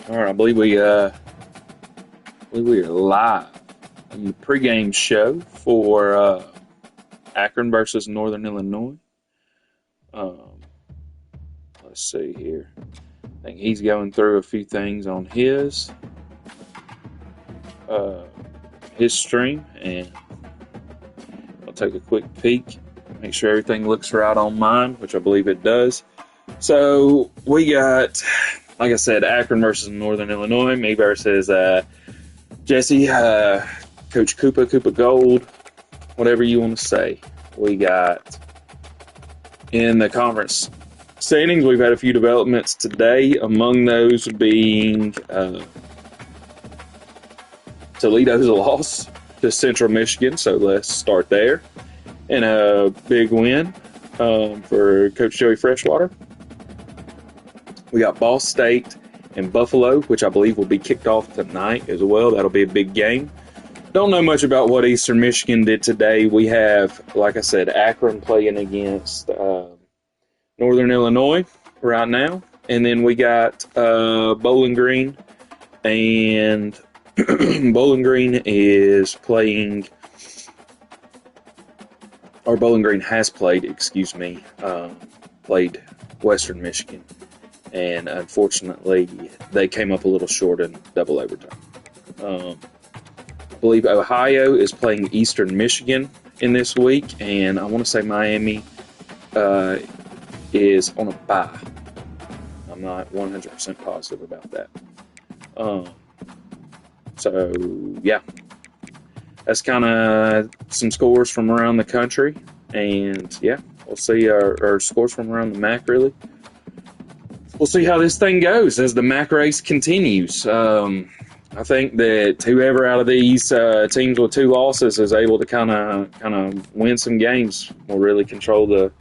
All right, I believe we are live on the pregame show for Akron versus Northern Illinois. Let's see here. I think he's going through a few things on his stream, and I'll take a quick peek, make sure everything looks right on mine, which I believe it does. So we got, like I said, Akron versus Northern Illinois, me versus Jesse, Coach Koopa Gold, whatever you want to say. We got in the conference standings, we've had a few developments today, among those being Toledo's loss to Central Michigan, so let's start there. And a big win for Coach Joey Freshwater. We got Ball State and Buffalo, which I believe will be kicked off tonight as well. That'll be a big game. Don't know much about what Eastern Michigan did today. We have, like I said, Akron playing against Northern Illinois right now. And then we got Bowling Green. And Bowling Green is playing, or Bowling Green has played, played Western Michigan. And unfortunately, they came up a little short in double overtime. I believe Ohio is playing Eastern Michigan in this week, and I want to say Miami is on a bye. I'm not 100% positive about that. So, yeah. That's kind of some scores from around the country. And, yeah, we'll see our scores from around the MAC, really. We'll see how this thing goes as the MAC race continues. I think that whoever out of these teams with two losses is able to kind of win some games will really control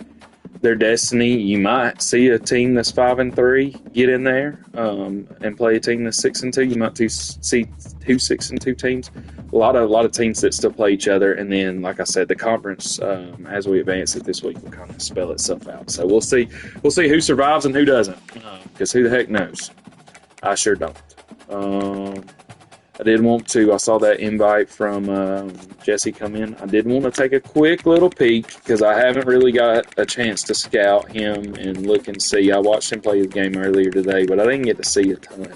their destiny. You might see a team that's 5-3 get in there and play a team that's 6-2. You might see two 6-2 teams. A lot of teams that still play each other, and then, like I said, the conference as we advance it this week will kind of spell itself out. So we'll see who survives and who doesn't, because who the heck knows? I sure don't. I did want to. I saw that invite from Jesse come in. I did want to take a quick little peek because I haven't really got a chance to scout him and look and see. I watched him play the game earlier today, but I didn't get to see a ton,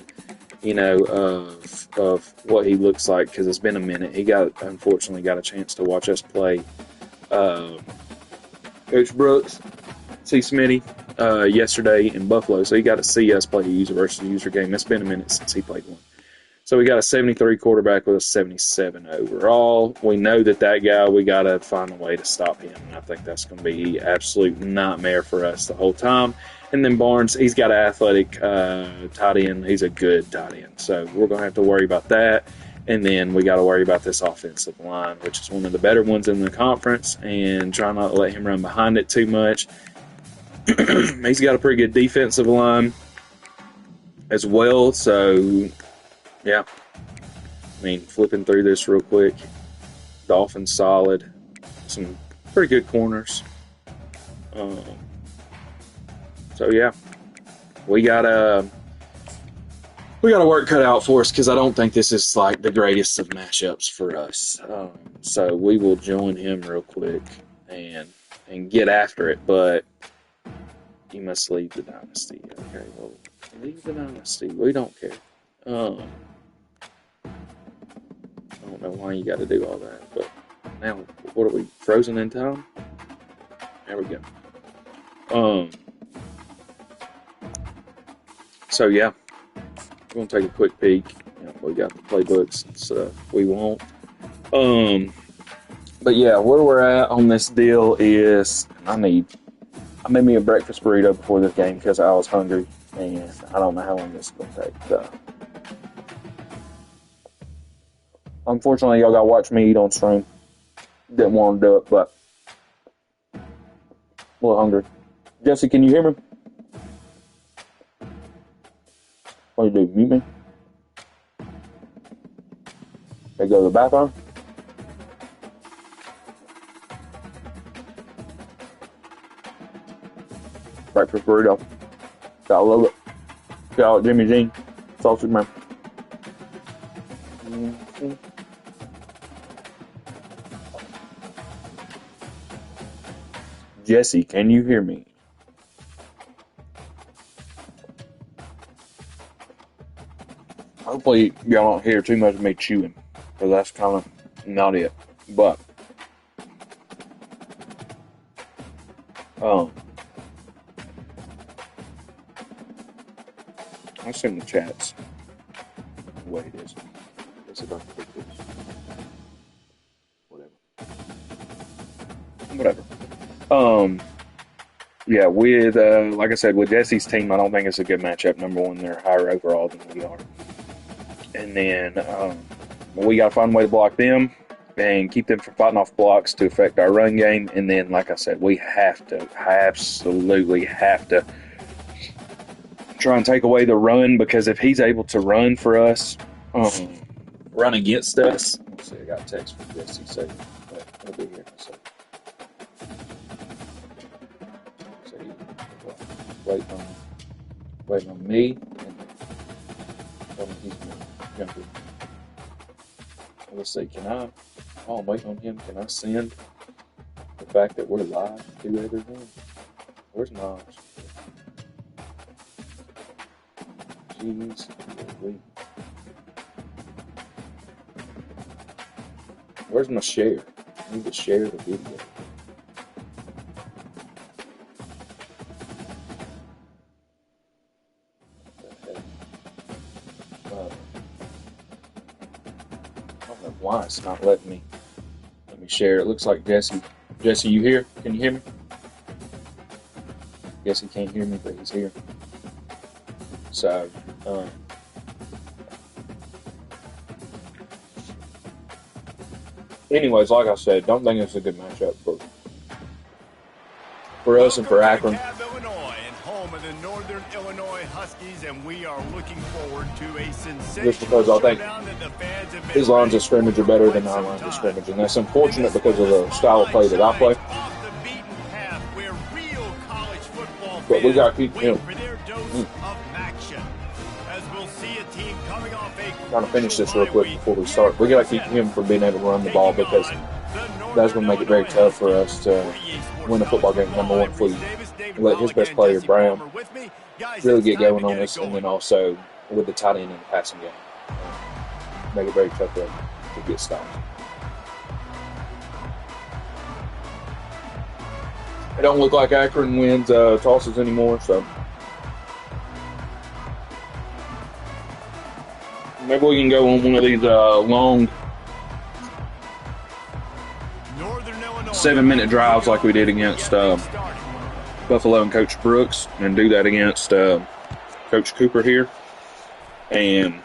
of what he looks like because it's been a minute. He unfortunately got a chance to watch us play Coach Brooks, C. Smitty, yesterday in Buffalo, so he got to see us play a user versus user game. It's been a minute since he played one. So we got a 73 quarterback with a 77 overall. We know that guy, we got to find a way to stop him. And I think that's going to be an absolute nightmare for us the whole time. And then Barnes, he's got an athletic tight end. He's a good tight end. So we're going to have to worry about that. And then we got to worry about this offensive line, which is one of the better ones in the conference, and try not to let him run behind it too much. He's got a pretty good defensive line as well. So, yeah, I mean, flipping through this real quick, Dolphins solid, some pretty good corners. So yeah, we got work cut out for us because I don't think this is like the greatest of matchups for us. So we will join him real quick and get after it. But you must leave the Dynasty. Okay, well, leave the Dynasty. We don't care. I don't know why you got to do all that, but now, what are we, frozen in time? There we go. So yeah, we're going to take a quick peek. We got the playbooks and stuff we won't. But yeah, where we're at on this deal is I made me a breakfast burrito before this game because I was hungry, and I don't know how long this is going to take. Unfortunately, y'all got to watch me eat on stream. Didn't want to do it, but a little hungry. Jesse, can you hear me? What do you do, mute me? They go to the bathroom? Breakfast burrito. I love it. Shout out Jimmy Jean. Sausage man. Mm-hmm. Jesse, can you hear me? Hopefully y'all don't hear too much of me chewing, because that's kind of not it. But I send the chats the way it is. Let's see if I can pick this. Whatever. Yeah, with like I said, with Jesse's team, I don't think it's a good matchup. Number one, they're higher overall than we are. And then we got to find a way to block them and keep them from fighting off blocks to affect our run game. And then, like I said, we absolutely have to try and take away the run, because if he's able to run for us, run against us. Let's see, I got a text from Jesse saying that he'll be here in a second. Waiting on me, and tell me he's jumping. Let's see, while I'm waiting on him, can I send the fact that we're live to everyone? Where's Naj? Jeez, where's my share? I need to share the video. Why it's not letting me share. It looks like Jesse, you here? Can you hear me? Jesse can't hear me, but he's here. So anyways, like I said, don't think it's a good matchup for us and for Akron. Northern Illinois Huskies, and we are looking forward to a sensational just because I think his lines of scrimmage are better than our lines of scrimmage, and that's unfortunate because of the style of play that I play. But we got to keep him. Trying to finish this real quick before we start. We got to keep him from being able to run the ball, because that's going to make it very tough for us to win a football game. Number one, if we let his best player, Brown, really get going on us, and then also with the tight end in the passing game, make it very tough to get stopped. It don't look like Akron wins tosses anymore, so maybe we can go on one of these long 7-minute drives like we did against Buffalo and Coach Brooks, and do that against Coach Cooper here. And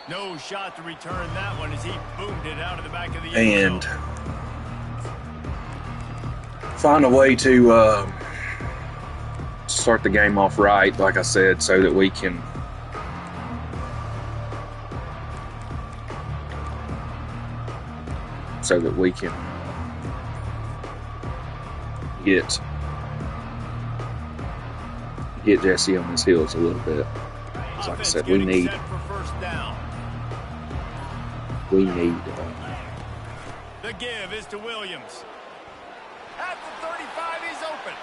no shot to return that one as he boomed it out of the back of the end zone. Find a way to start the game off right, like I said, so that we can get Jesse on his heels a little bit. Like I said, we need the give is to Williams. At the 35, he's open.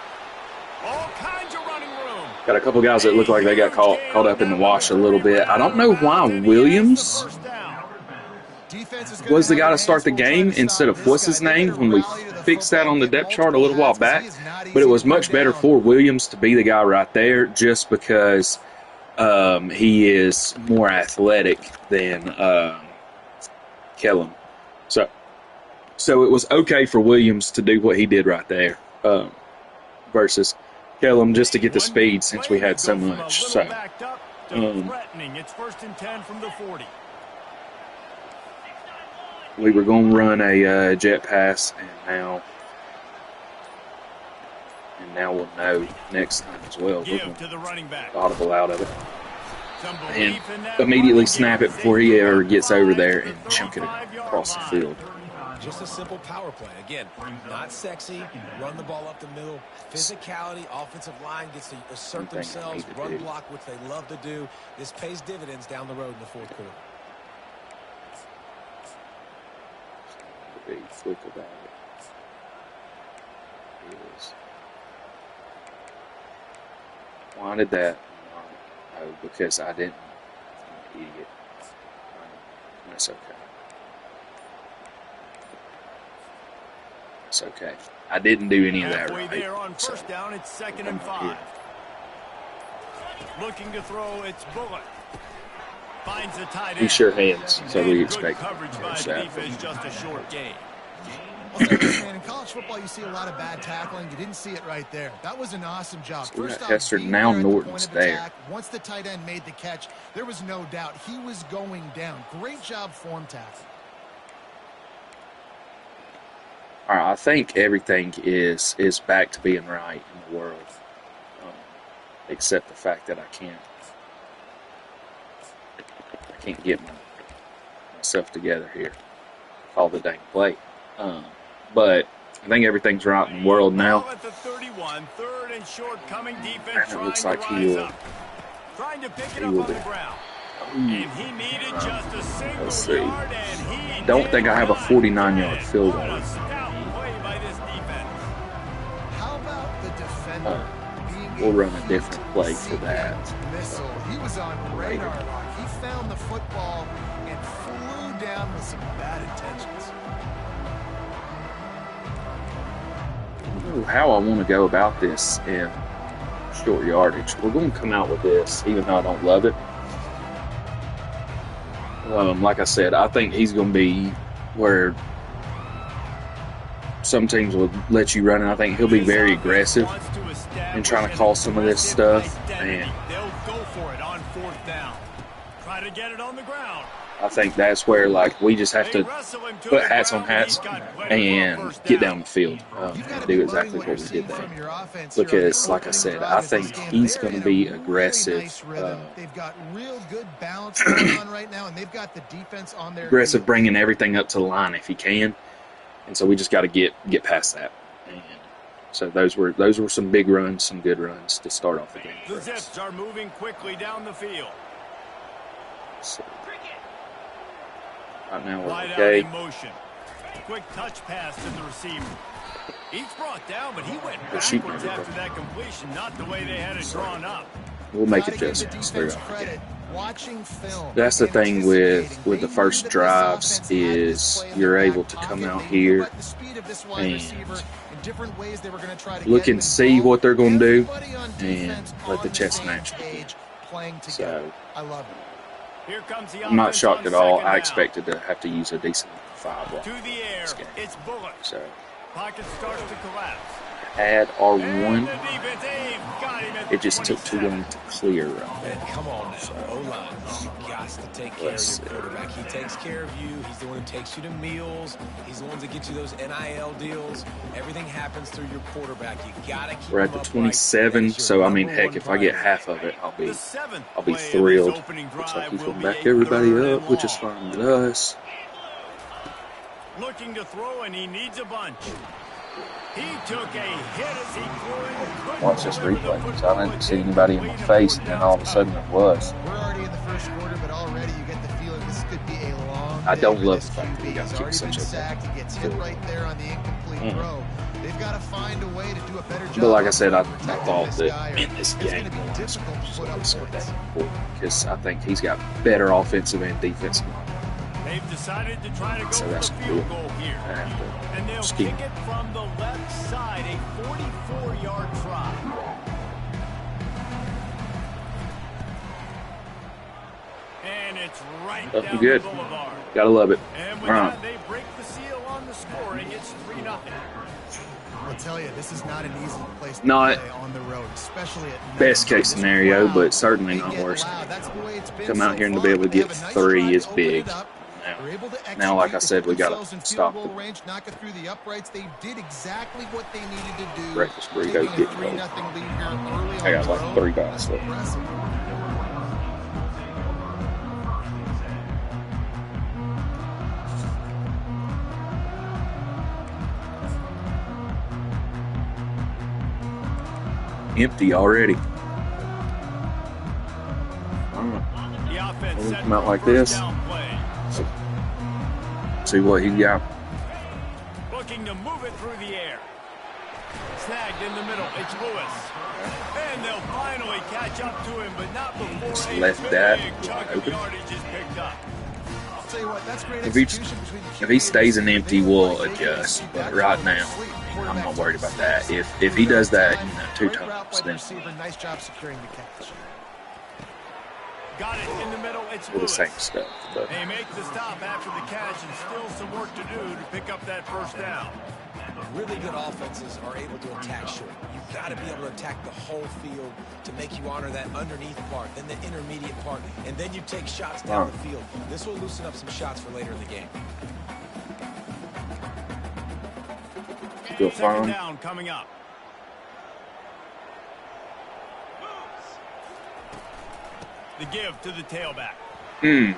All kinds of running room. Got a couple guys that look like they got caught up in the wash a little bit. I don't know why Williams was the guy to start the game instead of what's his name when we fixed that on the depth chart a little while back. But it was much better for Williams to be the guy right there, just because he is more athletic than Kellum. So it was okay for Williams to do what he did right there versus Kellum, just to get the speed since we had so much. So it's first and 10 from the 40. We were going to run a jet pass, and now we'll know next time as well. We're going to audible out of it and immediately snap it before he ever gets over there and chunk it across the field. Just a simple power play. Again, not sexy, run the ball up the middle. Physicality, offensive line gets to assert themselves, run block, which they love to do. This pays dividends down the road in the fourth quarter. Be quick about it. Why did that? Oh, because I didn't. I'm an idiot. That's okay. It's okay. I didn't do any of that right. There on first down, it's 2nd and 5. Looking to throw, it's Bullock. Finds the tight end. He sure hands, so we expect coverage by the defense, just a short gain. I'll say this, man, in college football, you see a lot of bad tackling. You didn't see it right there. That was an awesome job. So First off, Hester, now Norton's there. Attack. Once the tight end made the catch, there was no doubt he was going down. Great job form tackle. All right, I think everything is back to being right in the world, except the fact that I can't get myself together here. Call the dang play. But I think everything's right in the world now. At the 31, third and short, coming defense, And it looks like trying to pick it up on the ground. And he needed just a single yard, and he don't think I have a 49-yard field goal. What a stout play by this defense. How about the defender We'll run a different play for that. Missile. He was on radar lock. He found the football and flew down with some bad intentions. I don't know how I want to go about this in short yardage. We're going to come out with this, even though I don't love it. Like I said, I think he's going to be where some teams will let you run, and I think he'll be very aggressive in trying to call some of this stuff. And they'll go for it on 4th down. Try to get it on the ground. I think that's where, like, we just have to put hats on hats and get down the field and do exactly what we did there. Because, like I said, I think he's going to be aggressive. They've got real good balance going on right now, and they've got the defense on their aggressive, bringing everything up to the line if he can. And so we just got to get past that. And so those were some big runs, some good runs to start off the game. The Zips are moving quickly down the field. So, right now we're Wide okay. out in motion. Quick touch pass to the receiver. He's brought down, but he went backwards after that completion, not the way they had it drawn up. We'll make adjustments. Watching film. That's the thing with the first drives is you're able to come out here and look and see what they're going to do and let the chess match begin. So Here comes the I'm not shocked at all. I down. expected to have to use a decent 5 block To the air, this game. it's Bullock. So Pocket starts to collapse. add And R1. the defense, got him at It just took too 27. long to clear. And come on now, O-line, you got to take care of your quarterback. He takes care of you. He's the one who takes you to meals. He's the one that gets you those NIL deals. Everything happens through your quarterback. You got to keep We're at the 27, so I mean, heck, if I get half of it, I'll be play of thrilled. this opening Looks like drive he's will going be back a everybody 3rd up, and which is long. fine with us. Looking to throw, and he needs a bunch. He took a hit as he threw. Watch this replay, because I didn't see anybody in my face, and then all of a sudden it was. We're already in the first quarter, but already you get the feeling this could be a long I don't day love for the fact this that we QB. got He's kicked already such been a sacked. He gets hit right there on the incomplete throw. They've got to find a way to do a better job. But like I said, I protecting thought this that guy, in this or it's game, gonna be difficult to put up points. because I think he's got better offensive and defensive line. They've decided to try to go So for that's the field cool. goal here. I have to And they'll scheme. kick it from the left side, a 44-yard try. And it's right Up down good. the boulevard. Gotta love it. And with All right. that, they break the seal on the scoring. It's 3-0. I'll tell you, this is not an easy place to Not play on the road, especially at night. best case This scenario, crowd, but certainly they not get worst. loud. That's the way it's been Come out so here and to far, be able to but they get have a nice 3 drive is to open it big. up. They're able to Now, like I execute, said, we put gotta themselves in stop field it. goal range, knock it through the uprights. They did exactly what they needed to do. Breakfast burritos Taking a getting 3-0 lead cold. here early I got on the like road. 3 guys That's left. impressive. empty already. The offense We'll set come out for like first this. down play. See what he got. Looking to move it through the air. Snagged in the middle. It's Lewis. And they'll finally catch up to him, but not before Just a left big that chunk of open. yardage is picked up. I'll tell you what, that's great If he execution between the if he QB stays and in the empty, receiver. we'll They get adjust. feedback But to right the now, complete. I'm Quarterback not worried about that. takes If he does that, two Great route times, by the then receiver. Nice job securing the catch. Got it in the middle. It's do the Lewis. same stuff. But They make the stop after the catch and still some work to do to pick up that first down. Really good offenses are able to attack short. You've got to be able to attack the whole field to make you honor that underneath part, then the intermediate part, and then you take shots down the field. This will loosen up some shots for later in the game. still Second fine. down coming up. The give to the tailback. Hmm.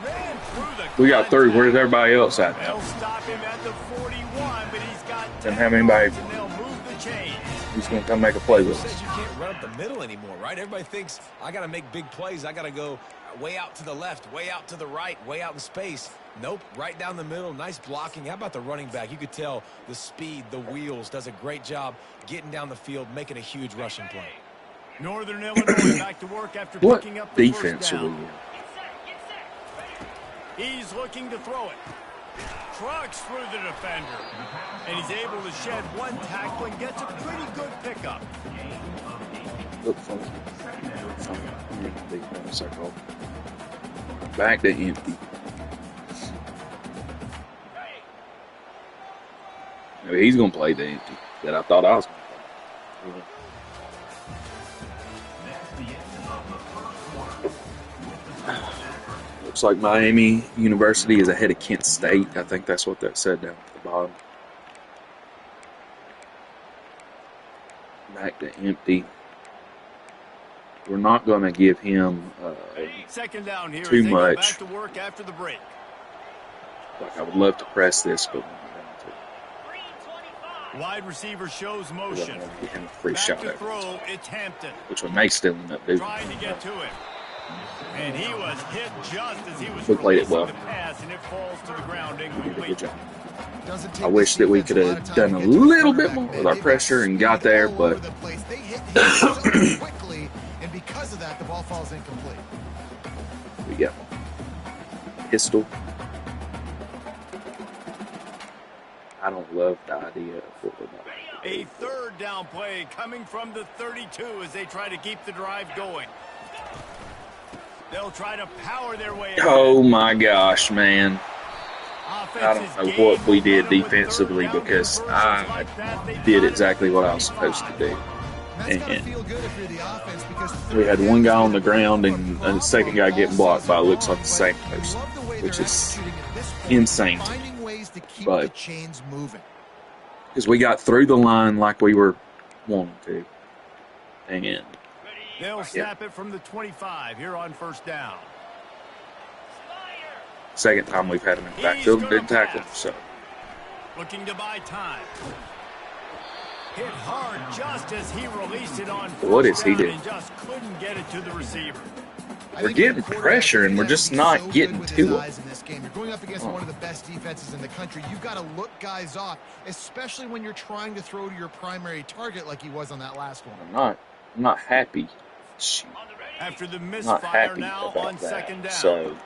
Ran through the We got through. contact. Where's everybody else at They'll now? stop him at the 41, but he's got 10 Doesn't have anybody. yards, and they'll move the chains. He's going to come make a play with Says us. you can't run up the middle anymore, right? Everybody thinks I got to make big plays. I got to go way out to the left, way out to the right, way out in space. Nope, right down the middle. Nice blocking. How about the running back? You could tell the speed, the wheels, does a great job getting down the field, making a huge rushing play. Northern Illinois back to work after What picking up the defense first are we down. in? He's looking to throw it. Trucks through the defender. And he's able to shed one tackle and gets a pretty good pickup. Look funky. Circle. Back to empty. I mean, he's going to play the empty that I thought I was going to play. Looks like Miami University is ahead of Kent State. I think that's what that said down at the bottom. Back to empty. We're not going to give him Second down here too as they go much. back to work after the break. Like I would love to press this, but we're not Wide receiver shows going to. motion. We're going to get him a free Back shot to at throw, it's Hampton. which we may still end up doing. Trying to get to him. And he was hit just as he was We played it releasing well. the pass, and it falls to the ground Good incomplete. job. Doesn't take I wish this that we defense could a lot have of time done a to get to the little bit quarterback, more man. with our They've pressure and got speed there, all but over the place. They hit him so quickly, and because of that, the ball falls incomplete. we got pistol. I don't love the idea of what we're about. A third down play coming from the 32 as they try to keep the drive going. They'll try to power their way. Oh my gosh, man. Offense I is don't know gained what we did momentum with defensively third down because conversions I like that. They did got exactly it what I at was supposed to 25. do. That's gotta And feel good if you're the offense because we had one guy on the ground and a the second guy getting blocked by looks like the same person, which is insane to me. Finding ways to keep But- the chains moving. Because we got through the line like we were wanting to. And They'll snap it from the 25 here on first down. second time we've had him in the backfield and didn't tackle him. So Looking to buy time. Hit hard just as he released it on What first is he down doing? and just couldn't get it to the receiver. we're getting pressure and we're just not getting to him. him. In this game. You're going up against one of the best defenses in the country. You've got to look guys off, especially when you're trying to throw to your primary target like he was on that last one. I'm not happy. Shoot, After the I'm not misfire happy now about on second that. down. So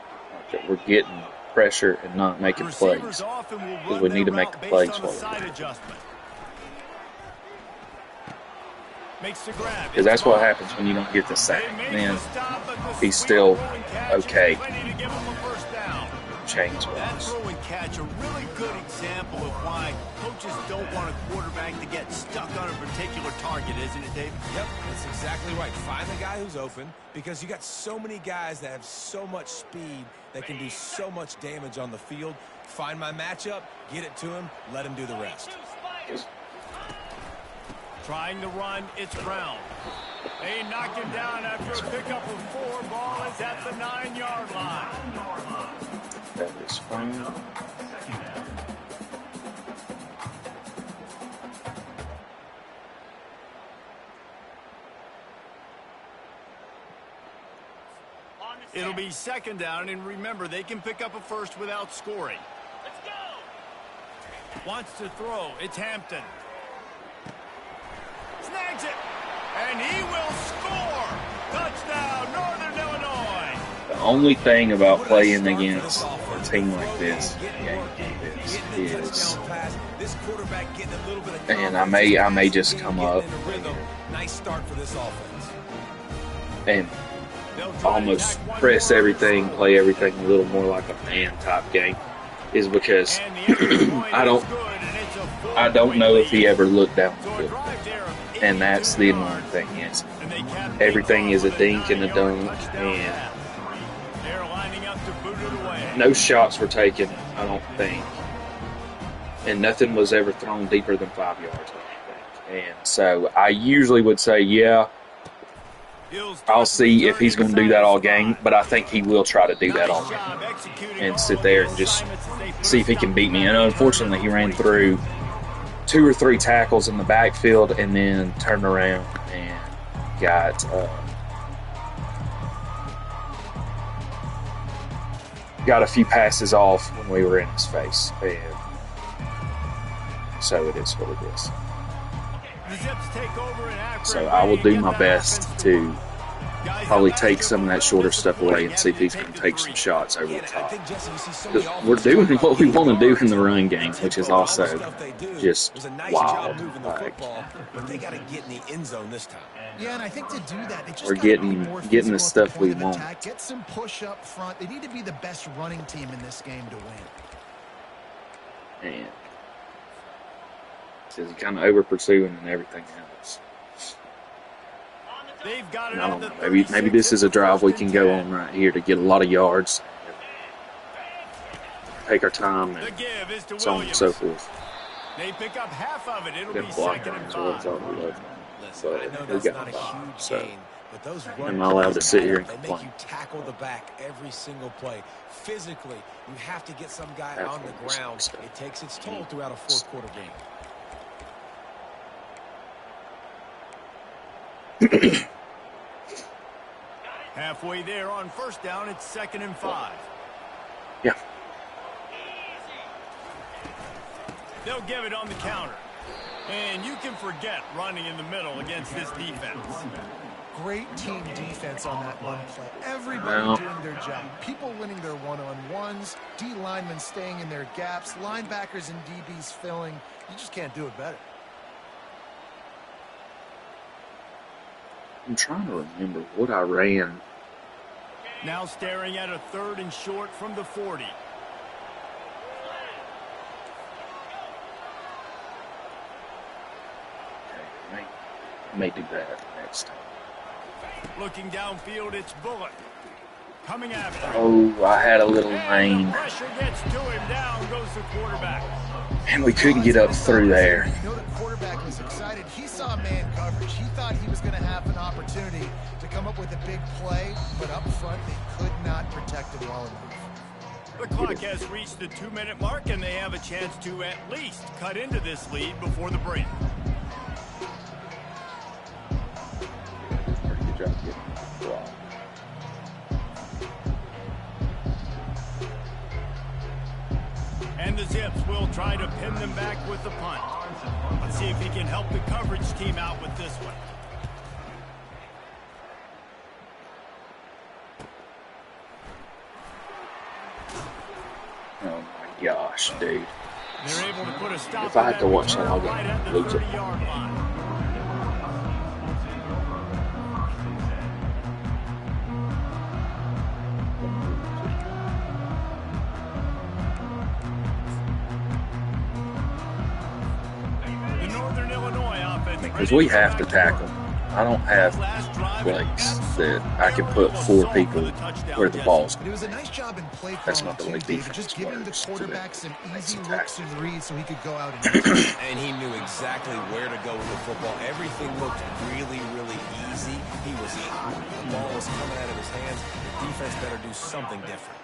we're getting pressure and not The making receivers plays. often will Because run we their need to make route the based plays on a for side them. adjustment. Makes the grab. Because that's what happens when you don't get the sack. They make Then the stop, but the he's sweet still throw and catch is okay. plenty to give him a first down. Chains That wise. throw and catch, a really good example of why coaches don't want a quarterback to get stuck on a particular target, isn't it, Dave? Yep, that's exactly right. Find the guy who's open because you got so many guys that have so much speed that can do so much damage on the field. Find my matchup, get it to him, let him do the rest. Trying to run, it's Brown. They knock him down after a pickup of 4. Ball is at the 9-yard line. That is fine. It'll be second down, and remember, they can pick up a first without scoring. Wants to throw. It's Hampton. Snags it. And he will score. Touchdown, Northern Illinois. The only thing about playing against a team like this, a game like this, is, and I may just come up and almost press everything, play everything a little more like a man type game, is because I don't know if he ever looked down the field. And that's the annoying thing is everything is a dink and a dunk, and no shots were taken, I don't think. And nothing was ever thrown deeper than 5 yards, I don't think. And so I usually would say, yeah, I'll see if he's going to do that all game, but I think he will try to do that all game and sit there and just see if he can beat me. And unfortunately, he ran through 2 or 3 tackles in the backfield and then turned around and got a few passes off when we were in his face. And so it is what it is. So I will do my best to probably take some of that shorter stuff away and see if he's going to take some shots over the top. We're doing what we want to do in the run game, which is also just wild. Yeah, and I think to do that, they just we're getting the stuff we want. Get some push up front. They need to be the best running team in this game to win. And he's kind of over pursuing and everything else. They've got it. I don't know. Maybe this is a drive we can go on right here to get a lot of yards, take our time, and so on and so forth. They pick up half of it. It'll be second and 5. But we got 5, so I'm not allowed to sit here and complain. You tackle the back every single play. Physically, you have to get some guy on the ground. It takes its toll throughout a fourth-quarter game. Halfway there on first down, it's second and 5. Yeah. They'll give it on the counter. And you can forget running in the middle against this defense. Great team defense on that run play. Everybody doing their job. People winning their one-on-ones, D linemen staying in their gaps, linebackers and DBs filling. You just can't do it better. I'm trying to remember what I ran. Now staring at a 3rd and short from the 40. Okay, I may do that next time. Looking downfield, it's Bullock. Coming after him. Oh, I had a little lane. Pressure gets to him. Down goes the quarterback. And we couldn't get up through there. You know, the quarterback was excited. He saw man coverage. He thought he was going to have an opportunity to come up with a big play, but up front, they could not protect him well enough. The clock has reached the 2-minute mark, and they have a chance to at least cut into this lead before the break. Pretty good job getting the block. And the Zips will try to pin them back with the punt. Let's see if he can help the coverage team out with this one. Oh my gosh, dude. They're able to put a stop If I had to watch that, I'll right at the lose it. 30-yard line. The Northern Illinois offense. Because we have to tackle. I don't have plays that I can put 4 people where the ball's But it was a nice job in play That's calling not the way too, David. defense Just giving the works quarterback some easy Makes looks attack. and reads so he could go out and And he knew exactly where to go with the football. Everything looked really, really easy. He was hot. The ball was coming out of his hands. The defense better do something different.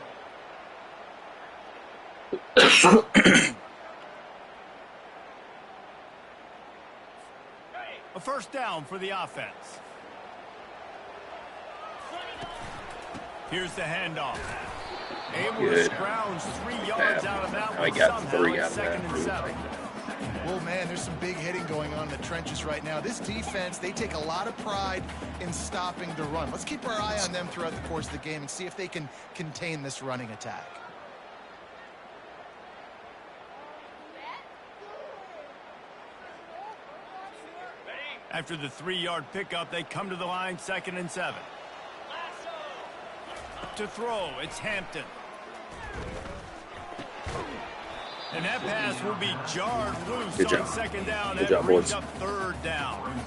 A first down for the offense. Here's the handoff. Able to Good. scrounge 3 yards out of that Now one he got somehow. 3 It's out of that. 2nd and 7. Well, man, there's some big hitting going on in the trenches right now. This defense, they take a lot of pride in stopping the run. Let's keep our eye on them throughout the course of the game and see if they can contain this running attack. After the 3-yard pickup, they come to the line, 2nd and 7. To throw, it's Hampton. And that pass will be jarred loose Good on job. 2nd down. Good That job, brings boys. up 3rd down.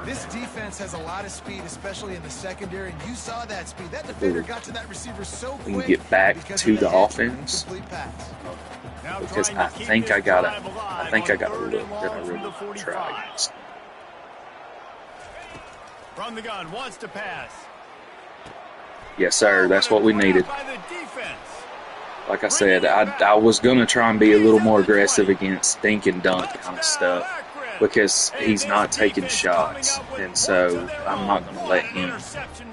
This defense has a lot of speed, especially in the secondary, and you saw that speed. That defender got to that receiver so We quick. can get back because to of the hit, offense. complete pass. Now Because trying to I keep think this I got drive a alive look on that I 3rd and really long from the want to 45. try against. From the gun, wants to pass. Yes, sir. That's what we needed. By the defense. Like I said, I was going to try and be a little more aggressive against dink and dunk kind of stuff because he's not taking shots. And so I'm not going to let him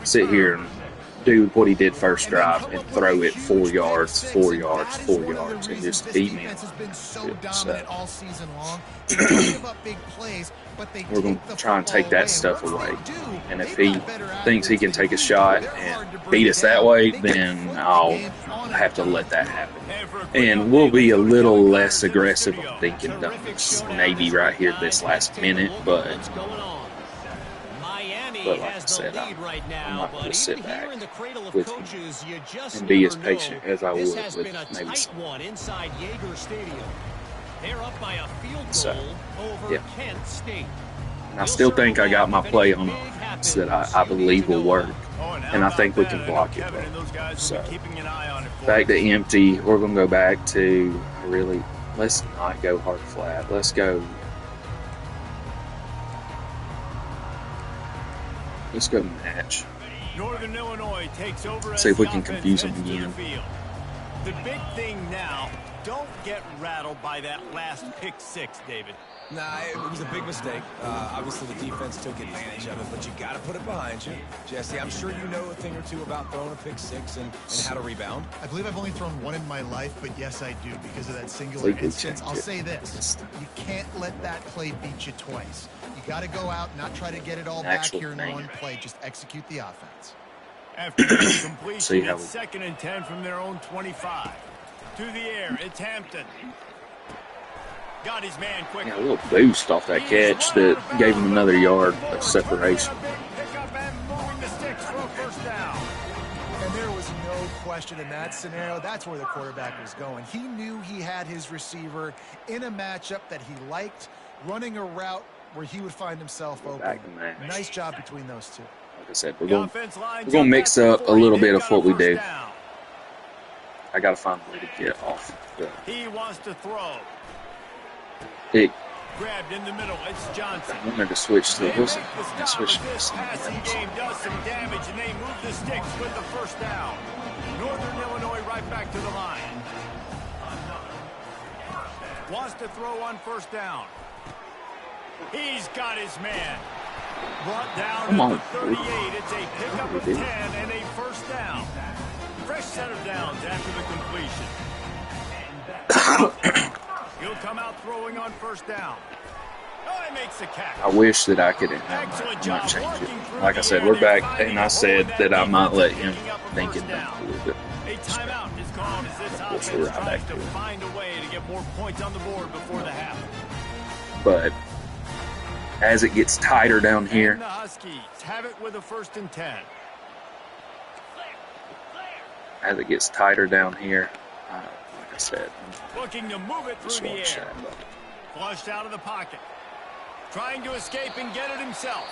sit here and do what he did first drive and throw it 4 yards, 4 yards, 4 yards, and just beat me. Has been so So, dominant all season long. They don't give up big plays, but they we're going take to the try and take football that stuff away. away. And once they do, And if they've he got better thinks he athletes can take a than shot you. They're hard to and bring beat us down. that way, They can then flip the I'll game on a have to dime. let that happen. And for a quick And we'll be a update, little Coach less Young aggressive in the on studio. dink and dunks, maybe right here this last minute, but like I said, I'm not going to sit back with him and be as patient as I would with maybe some. Inside Yager Stadium. They're up by a field So, goal over yeah. Kent State. And I still think I got my play on offense that I believe will work, Oh, and how and I about think we that? can I know block it Kevin and well. those guys will So, be keeping an eye on it for back you. to empty. We're going to go back to really, let's not go hard flat. Let's go match. Northern Illinois takes over as See if we the can offense confuse them heads to the again. field. The big thing now, don't get rattled by that last pick six, David. Nah, it was a big mistake. Obviously, the defense took advantage of it, but you got to put it behind you. Jesse, I'm sure you know a thing or two about throwing a pick six and how to rebound. I believe I've only thrown one in my life, but yes, I do because of that singular Legally instance. checked I'll it. say this. You can't let that play beat you twice. You got to go out, not try to get it all back Actual here in thing. one play. Just execute the offense. After the See completion, how it's 2nd and 10 from their own 25. To the air, it's Hampton. Got his man quick. Yeah, a little boost off that catch that gave him another yard of separation. And there was no question in that scenario. That's where the quarterback was going. He knew he had his receiver in a matchup that he liked, running a route where he would find himself open. Back to match. Nice job between those two. Like I said, we're going to mix up a little bit of what we do. I got to find a way to get off. He wants to throw. It Grabbed in the middle. It's Johnson. I wanted to switch to They what's make the it? stop, Switch but this passing game does some damage, and they move the sticks with the first down. Northern Illinois right back to the line. Wants to throw on first down. He's got his man. Brought down Come at on. the 38. It's a pickup of 10 and a first down. Fresh set of downs after the completion. He'll come out throwing on first down. Oh, he makes the catch. I wish that I could. I Excellent might job change working it. through Like I the said, air we're there, back, finding and I a hole said in that I might let defense him and picking up a think first it down. a little bit. A timeout is called as this We'll see offense right tries back to to it. find a way to get more points on the board before the half. But as it gets tighter down here, And the Huskies have it with a 1st and 10. like I said, Looking to move it just through the watch air. that. But Flushed out of the pocket. Trying to escape and get it himself.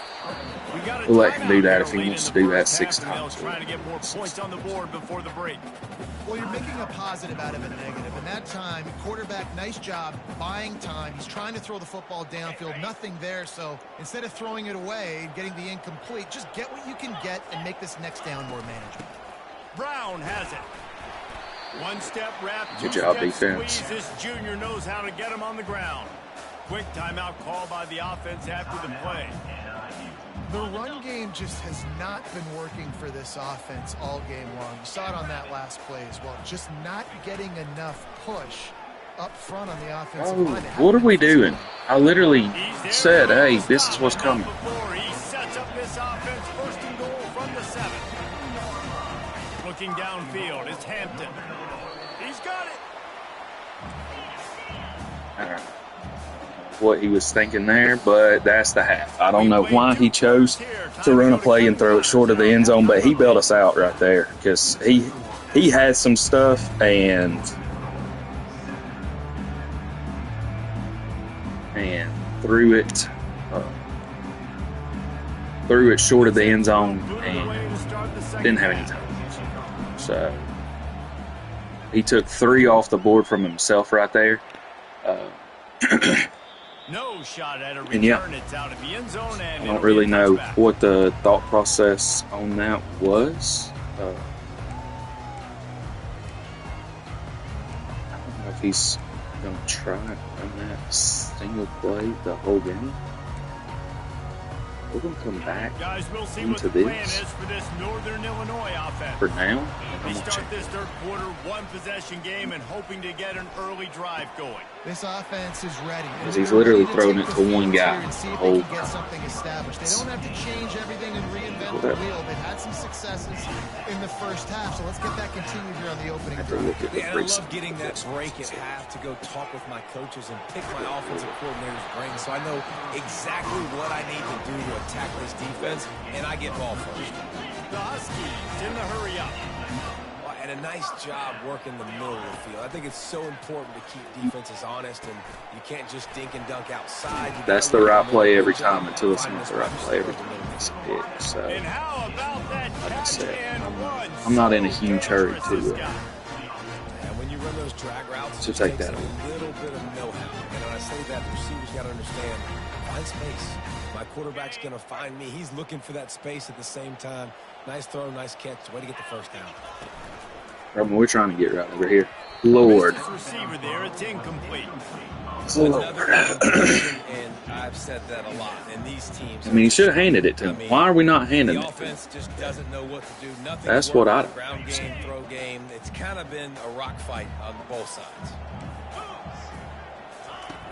We got a We'll let him do timeout that here if he late wants in to the do that first 6 half, and times. they'll try to get more points on the board before the break. Well, you're making a positive out of a negative. And that time, quarterback, nice job buying time. He's trying to throw the football downfield. Nothing there. So instead of throwing it away and getting the incomplete, just get what you can get and make this next down more manageable. Brown has it. One step wrap, Good two job, step defense. squeeze. This junior knows how to get him on the ground. Quick timeout call by the offense after the play. The run game just has not been working for this offense all game long. You saw it on that last play as well. Just not getting enough push up front on the offensive line. What are we doing? I literally said, hey, this is what's coming. He sets up this offense, first and goal from the 7. Looking downfield is Hampton. He's got it. All right. What he was thinking there, but that's the half. I don't know why he chose to run a play and throw it short of the end zone, but he bailed us out right there because he had some stuff and threw it short of the end zone and didn't have any time. So he took 3 off the board from himself right there. No shot at a return. And yeah, it's out of the end zone, and I don't really know what the thought process on that was. I don't know if he's going to try and run that single play the whole game. We're going to come back Guys, we'll see into what the plan this is for this Northern Illinois offense. for now. We start this third quarter, 1-possession game, and hoping to get an early drive going. This offense is ready. Because he's literally throwing it to one guy And see the if whole they can get time. something established. They don't have to change everything and reinvent the wheel. They've had some successes in the first half, so let's get that continued here on the opening I have to drive. look at the Yeah, and I recent love getting that break at half to go talk with my coaches and pick my offensive coordinator's brain so I know exactly what I need to do to attack this defense, and I get ball first. The Huskies in the hurry up. And a nice job working the middle of the field. I think it's so important to keep defenses honest, and you can't just dink and dunk outside. That's the right play every time until it's not the right play every time. It's it. So, And how about that like I catch said, and run? I'm not in a huge hurry to And when you run those drag routes, to it take takes that a little bit of know-how. And when I say that, the receivers got to understand, find space. My quarterback's going to find me. He's looking for that space at the same time. Nice throw, nice catch. Way to get the first down. We're trying to get right over here. Lord. Receiver there, it's incomplete. And I've said that a lot. And these teams, I mean, he should have handed it to him. Why are we not handing the it to him? offense just doesn't know what to do. Nothing. That's what I ground game, throw game. It's kind of been a rock fight on both sides.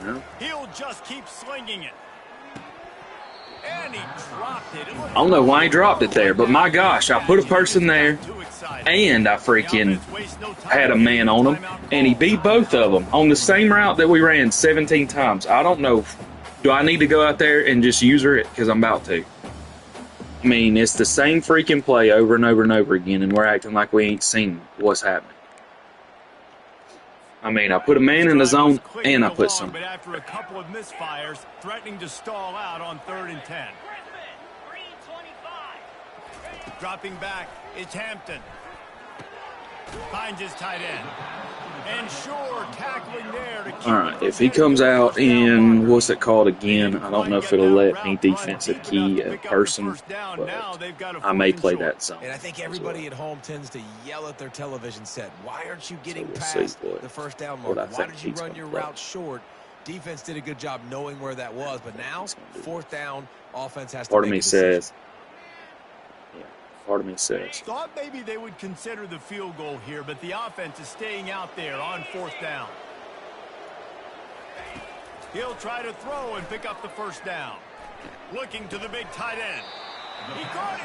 No. He'll just keep slinging it. And he dropped it. I don't know why he dropped it there, but my gosh, I put a person there, and I freaking had a man on him, and he beat both of them on the same route that we ran 17 times. I don't know. Do I need to go out there and just use it? Because I'm about to. I mean, it's the same freaking play over and over and over again, and we're acting like we ain't seen what's happening. I mean, I put a man in the zone, and I put some. But after a couple of misfires, threatening to stall out on 3rd and 10. Dropping back, it's Hampton. Finds his tight end. And Shore tackling there to keep. All right, if he comes out in, what's it called again, I don't know if it'll let me defensive key a person, but I may play that zone. And I think everybody at home tends to yell at their television set. Why aren't you getting we'll past see the first down what mark? I Why think did you he's run gonna your play. route short? Defense did a good job knowing where that was, but now, 4th down, offense has to Part of make me a decision. says, part of me says, Thought maybe they would consider the field goal here, but the offense is staying out there on 4th down. He'll try to throw and pick up the first down. Looking to the big tight end. He caught it.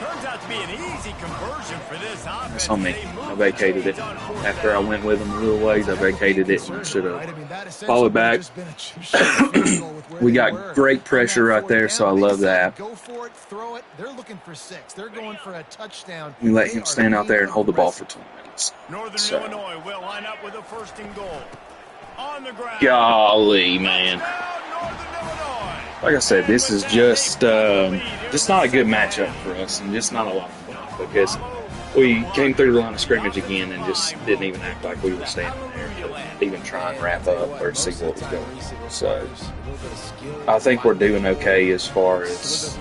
Turns out to be an easy conversion for this offense. That's on me. I vacated it. After I went with him a little ways, I vacated it and should have followed back. We got great pressure right there, so I love that. Go for it, throw it. They're looking for 6. They're going for a touchdown. We let him stand out there and hold the ball for 2 minutes. Northern Illinois will line up with a 1st and goal. On the ground. Golly, man. Like I said, this is just not a good matchup for us, and just not a lot of fun because we came through the line of scrimmage again and just didn't even act like we were standing there to even try and wrap up or see what was going on. So I think we're doing okay as far as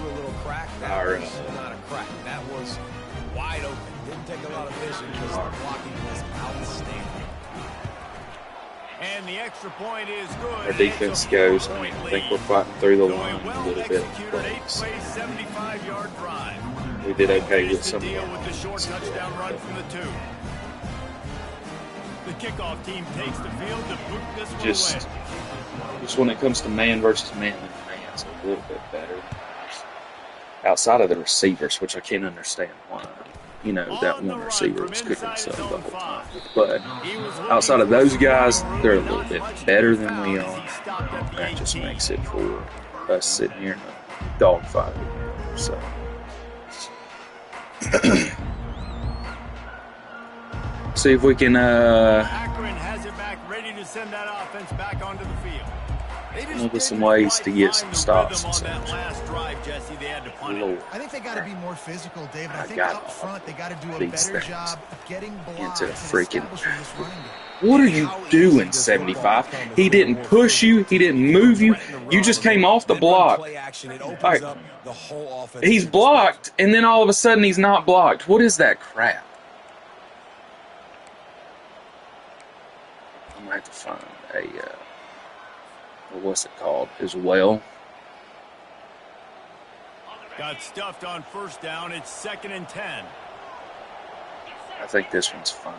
our Not a crack. That was wide open. Didn't take a lot of vision because the blocking was outstanding. And And the extra point is good. Our defense goes. I mean, I think we're fighting through the line a little bit. We did okay with some of the short touchdown run from the 2. The kickoff team takes the field to boot this one just away. when it comes to man versus man, man's a little bit better. Outside of the receivers, which I can't understand why. You know, that one receiver was cooking himself the whole time. But outside of those guys, they're a little bit better than we are. That just makes it for us sitting here in a dogfight. So. See if we can. Akron has it back, ready to send that offense back onto the field. Look at some ways to get some stops. On that last drive, Jesse, they had to punt it. I think they got to be more physical, David. I think up front they got to do a better job getting blocks and establishing this running game. What are you doing, 75? He didn't push you. He didn't move you. You just came off the block. Right. He's blocked, and then all of a sudden he's not blocked. What is that crap? I'm going to have to find a, what's it called, as well. Got stuffed on first down. It's 2nd and 10. I think this one's fine.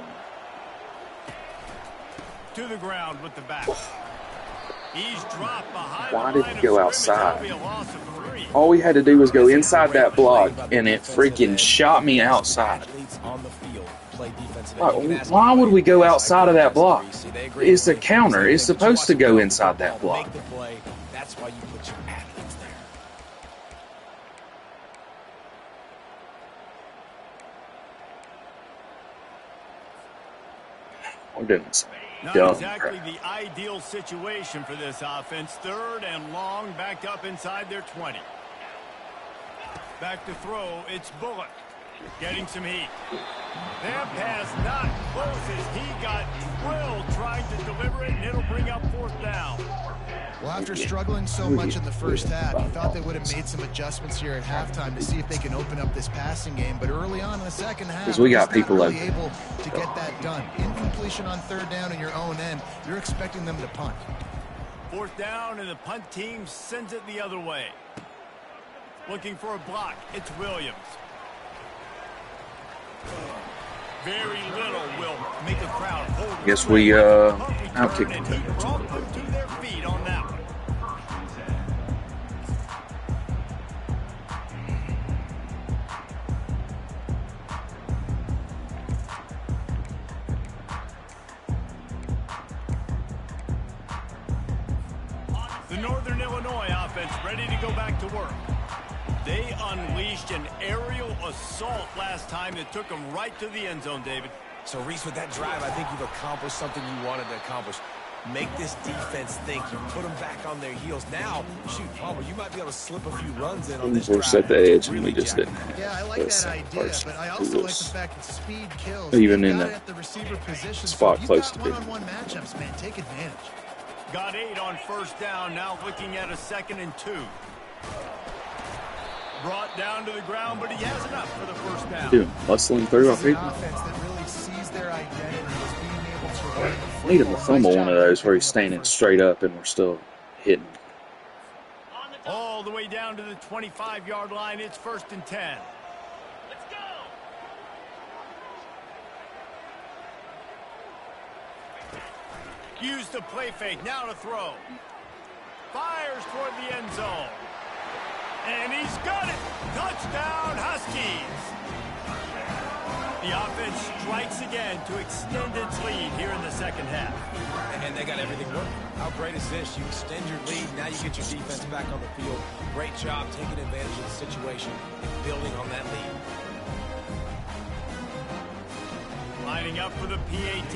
To the ground with the back. He's dropped behind. Why did he go outside? All we had to do was go inside that block, and it freaking shot me outside. Why would we go outside of that block? It's a counter. It's supposed to go inside that block. That's why you put your athletes there. We're doing something Not dumb. exactly the ideal situation for this offense. 3rd and long, backed up inside their 20. Back to throw, it's Bullock. Getting some heat. That pass not close as he got drilled trying to deliver it, and it'll bring up 4th down. Well, after struggling so much in the first half, you thought they would have made some adjustments here at halftime to see if they can open up this passing game. But early on in the second half, because we got people really able to get that done. Incompletion on 3rd down in your own end, you're expecting them to punt. 4th down, and the punt team sends it the other way. Looking for a block. It's Williams. Very little will make a crowd hold. Guess we outkicked them. To their feet on that one. The Northern Illinois offense ready to go back to work. They unleashed an aerial assault last time that took them right to the end zone, David. So, Reese, with that drive, I think you've accomplished something you wanted to accomplish. Make this defense think. You put them back on their heels. Now, shoot, Palmer, you might be able to slip a few runs in on this drive. We're set the edge, and we just didn't. Yeah, I like that idea, but I also like the fact that speed kills. Even in the receiver position spot close to one-on-one matchups, man, take advantage. Got 8 on first down. Now looking at a 2nd and 2. Brought down to the ground, but he has enough for the first down. Dude, hustling through our people. Offense that really sees their identity as being able to run the Need him to fumble one of those where he's standing straight up and we're still hitting. All the way down to the 25-yard line. It's 1st and 10. Let's go. Use the play fake. Now to throw. Fires toward the end zone. And he's got it. Touchdown, Huskies. The offense strikes again to extend its lead here in the second half. And they got everything working. How great is this? You extend your lead. Now you get your defense back on the field. Great job taking advantage of the situation and building on that lead. Lining up for the PAT.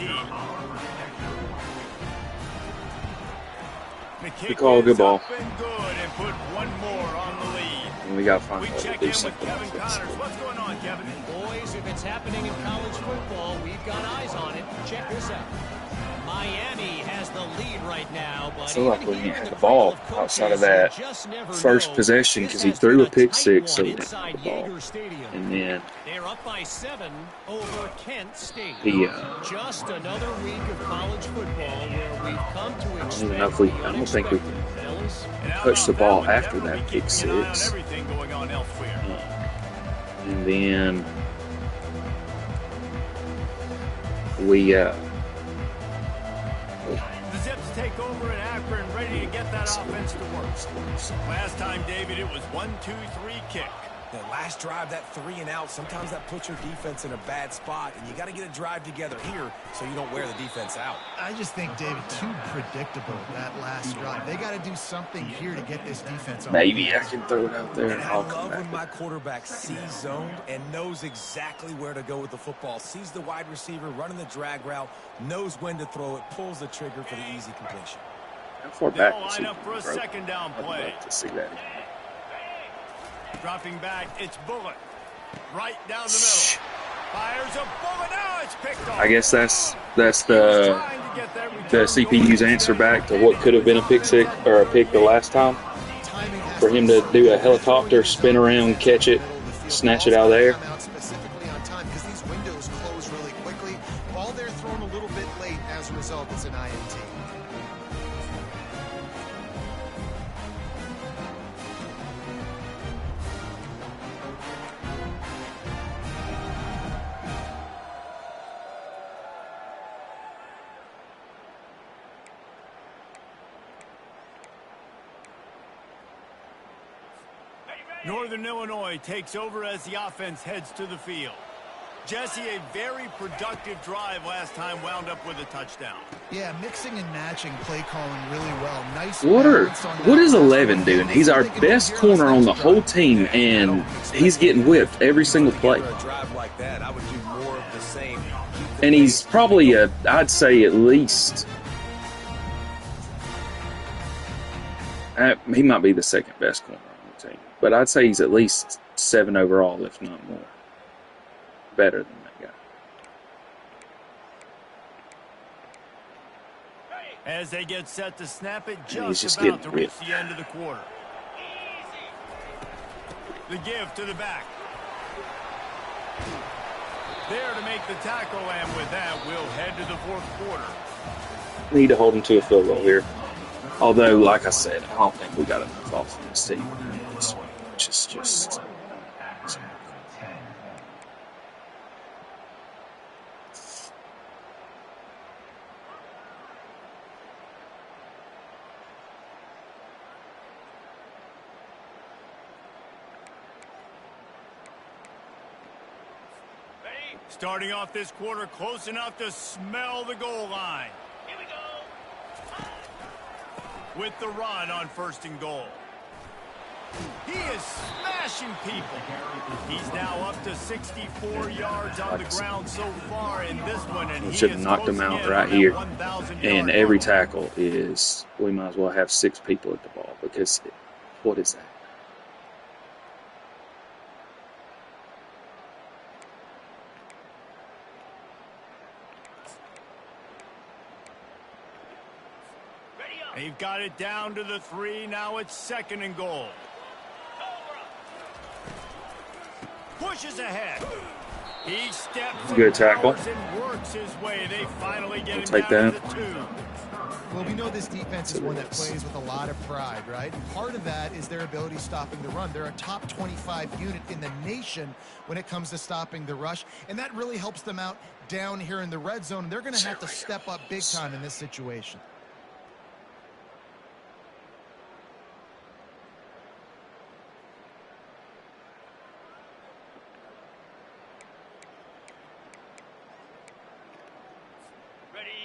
We call a good ball. Good and put one more on the lead. And we got to find We a way check to in do with something. Kevin Connors. What's going on, Kevin? Boys, if it's happening in college football, we've got eyes on it. Check this out. My Miami has the lead right now, but I feel like we didn't have the ball outside of that first possession because he threw a pick six, so we didn't have the ball. And then they're up by 7 over Kent State. he, Just another week of college football where we've come to I don't even know if we, I don't think we touched the ball after that pick six. And then we, The Zips take over in Akron, ready to get that offense to work. Last time, David, it was 1-2-3 kick. The last drive, that 3 and out, sometimes that puts your defense in a bad spot, and you got to get a drive together here so you don't wear the defense out. I just think, David, too predictable, that last drive. They got to do something here to get this defense on. maybe I can throw it out there And and I I'll come love when back. my quarterback sees zoned and knows exactly where to go with the football, sees the wide receiver running the drag route, knows when to throw it, pulls the trigger for the easy completion. How far They'll back was he? line up for a second down I'd play. like to see that. Dropping back, it's Bullet. Right down the middle. Fires a bullet. Now it's picked off. I guess that's the CPU's answer back to what could have been a pick six or a pick the last time. For him to do a helicopter, spin around, catch it, snatch it out of there. Specifically on time because these windows close really quickly. Ball they're thrown a little bit late. As a result, it's an INT. Northern Illinois takes over as the offense heads to the field. Jesse, a very productive drive last time wound up with a touchdown. Yeah, mixing and matching play calling really well. Nice. What is 11 doing? He's our best corner on the whole team, and he's getting whipped every single play. For a drive like that, I would do more of the same. And he's probably I'd say at least, he might be the second best corner on the team, but I'd say he's at least 7 overall, if not more. Better than that guy. As they get set to snap it, he's just just about to getting reach ripped. the end of the quarter. The give to the back. There to make the tackle, and with that, we'll head to the fourth quarter. Need to hold him to a field goal here. Although, like I said, I don't think we got enough offense to even win this one, which is just. Starting off this quarter close enough to smell the goal line. Here we go. With the run on 1st and goal. He is smashing people. He's now up to 64 yards on the ground so far in this one. And We he should have is knocked him closing out in right on that here. 1,000 And yard every mark. tackle is, we might as well have 6 people at the ball because what is that? They've got it down to the 3. Now it's 2nd and goal. Pushes ahead. He steps Good tackle. and works his way. They finally get him take down that. to the 2. Well, we know this defense is one that plays with a lot of pride, right? Part of that is their ability stopping the run. They're a top 25 unit in the nation when it comes to stopping the rush, and that really helps them out down here in the red zone. They're going to have to step up big time in this situation.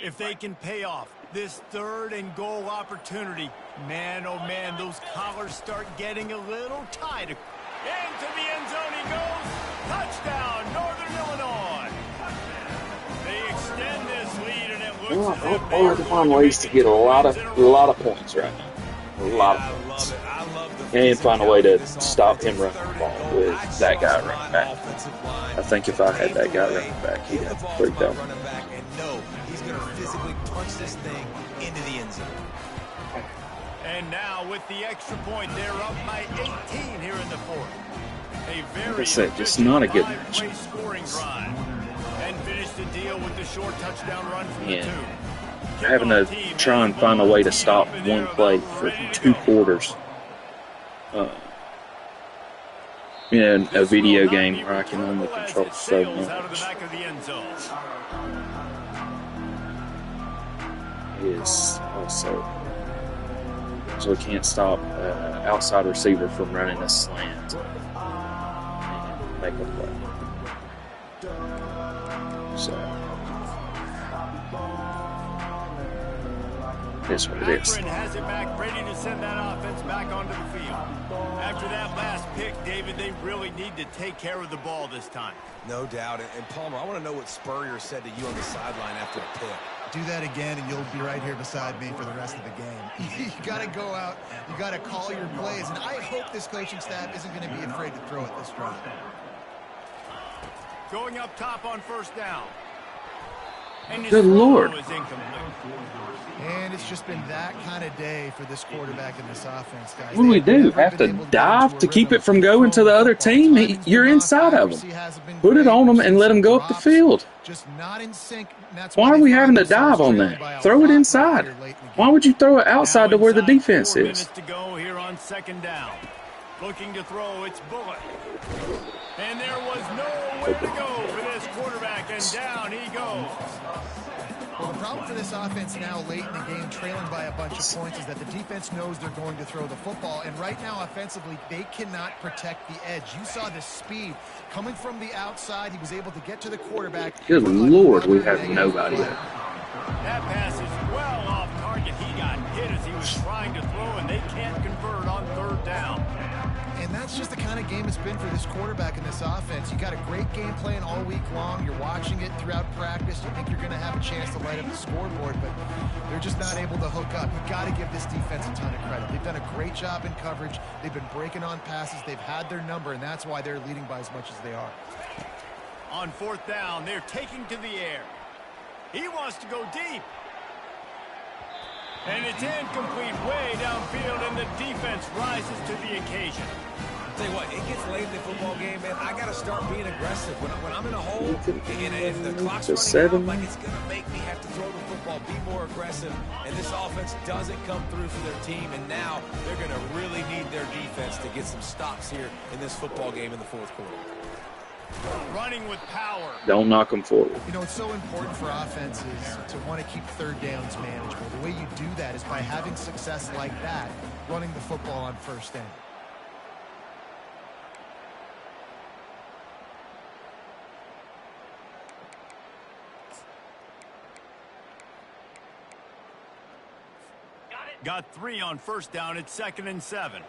If they can pay off this 3rd and goal opportunity, man, oh man, those collars start getting a little tight. Into the end zone he goes. Touchdown, Northern Illinois. They extend this lead, and it looks as if We'll have to find ways to get a lot of points right now. A lot of points. And find a way to stop him running the ball with that guy running back. I think if I had that guy running back, he'd have freaked out. He's going to physically punch knocks this thing into the end zone. And now with the extra point, they're up by 18 here in the fourth. A very Like I said, just not a good match. scoring drive. And finish the deal with the short touchdown run from the two. Having to try and find a way to stop one play for 2 quarters. In a video game where I can only control so much. Is also so it can't stop outside receiver from running a slant and make a play. So it's what it is. Akron has it back, ready to send that offense back onto the field. After that last pick, David, they really need to take care of the ball this time. No doubt. And Palmer, I want to know what Spurrier said to you on the sideline after the pick. Do that again, and you'll be right here beside me for the rest of the game. You got to go out. You got to call your plays. And I hope this coaching staff isn't going to be afraid to throw it this drive. Going up top on first down. And Good Lord. is incomplete. And it's just been that kind of day for this quarterback in this offense, guys. What do we do? Have to dive to keep it from going to the other team? You're inside of them. Put it on them and let them go up the field. Just not in sync. Why are we having to dive on that? Throw it inside. Why would you throw it outside to where the defense 4 is? minutes to go here on second down. Looking to throw, it's Bullock. And there was nowhere to go for this quarterback, and down he goes. Well, the problem for this offense now late in the game, trailing by a bunch of points, is that the defense knows they're going to throw the football. And right now, offensively, they cannot protect the edge. You saw the speed coming from the outside. He was able to get to the quarterback. Good Lord, we have nobody there. That pass is well off target. He got hit as he was trying to throw, and they can't convert on third down. And that's just the kind of game it's been for this quarterback in this offense. You got a great game plan all week long. You're watching it throughout practice. You think you're going to have a chance to light up the scoreboard, but they're just not able to hook up. You got to give this defense a ton of credit. They've done a great job in coverage. They've been breaking on passes. They've had their number, and that's why they're leading by as much as they are. On fourth down, they're taking to the air. He wants to go deep. And it's incomplete way downfield, and the defense rises to the occasion. I'll tell you what, it gets late in the football game, man. I got to start being aggressive. When I'm in a hole, and if the clock's running out, like it's going to make me have to throw the football, be more aggressive. And this offense doesn't come through for their team, and now they're going to really need their defense to get some stops here in this football game in the fourth quarter. Running with power. Don't knock them forward. You know, it's so important for offenses to want to keep third downs manageable. The way you do that is by having success like that, running the football on first down. Got 3 on first down. It's 2nd and 7.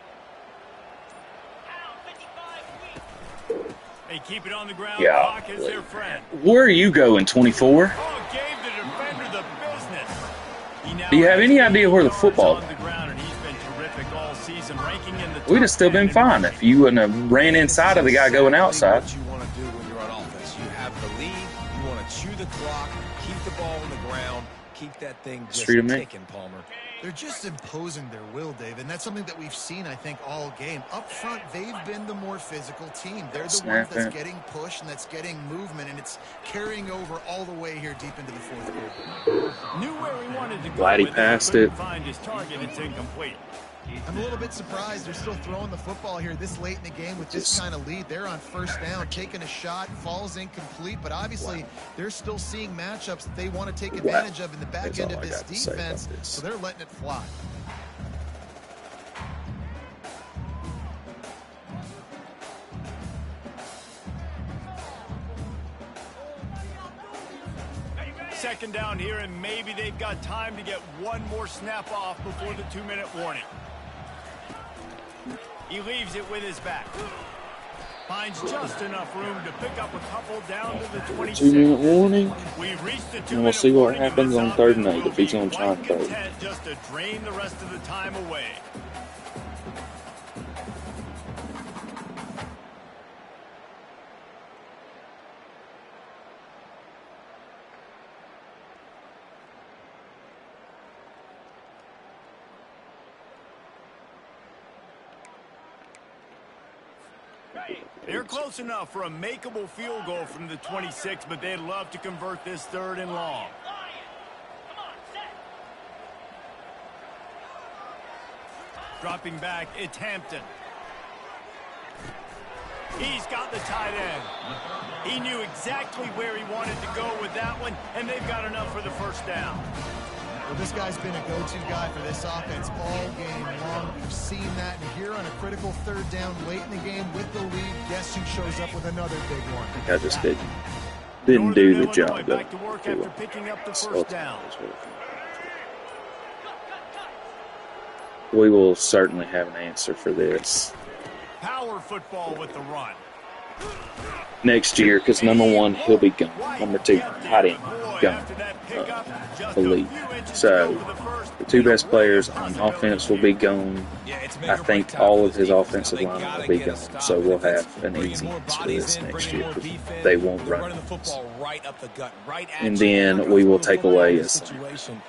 They keep it on the ground. Yeah. Clock is their friend. Where are you going, 24? Oh, gave the defender the business. Do you have any idea where the football is? On the ground, and he's been terrific all season, ranking in the We'd have still been fine if you wouldn't have ran inside of the guy going outside. What you want to do when you're on offense, you have the lead, you want to chew the clock, keep the ball on the ground, keep that thing just ticking, Palmer. They're just imposing their will, Dave, and that's something that we've seen, I think, all game. Up front, they've been the more physical team. They're the ones that's getting pushed and that's getting movement, and it's carrying over all the way here deep into the fourth quarter. Knew where he wanted to go. Glad he passed it. Find his target. It's incomplete. I'm a little bit surprised they're still throwing the football here this late in the game with this kind of lead. They're on first down, taking a shot, falls incomplete, but obviously they're still seeing matchups that they want to take advantage of in the back end of this defense, so they're letting it fly. Second down here, and maybe they've got time to get one more snap off before the 2-minute warning. He leaves it with his back. Finds just enough room to pick up a couple down to the 26. 2-minute warning. We've reached the 2-minute And we'll see what warning, happens on 3rd and 8 if he's going to try and throw. Just to drain the rest of the time away. They're close enough for a makeable field goal from the 26, but they'd love to convert this 3rd and long. Dropping back, it's Hampton. He's got the tight end. He knew exactly where he wanted to go with that one, and they've got enough for the 1st down. Well, this guy's been a go-to guy for this offense all game long. We've seen that, and here on a critical 3rd down late in the game with the lead, guess who shows up with another big one? I think I just didn't do the job. Back to work after picking up the 1st down. We will certainly have an answer for this Power football with the run. next year, because number 1, he'll be gone. Number 2, tight end, gone. Believe. So the 2 best players on offense will be gone. I think all of his offensive line will be gone. So we'll have an easy answer for this next year. They won't run this. And then we will take away a sign.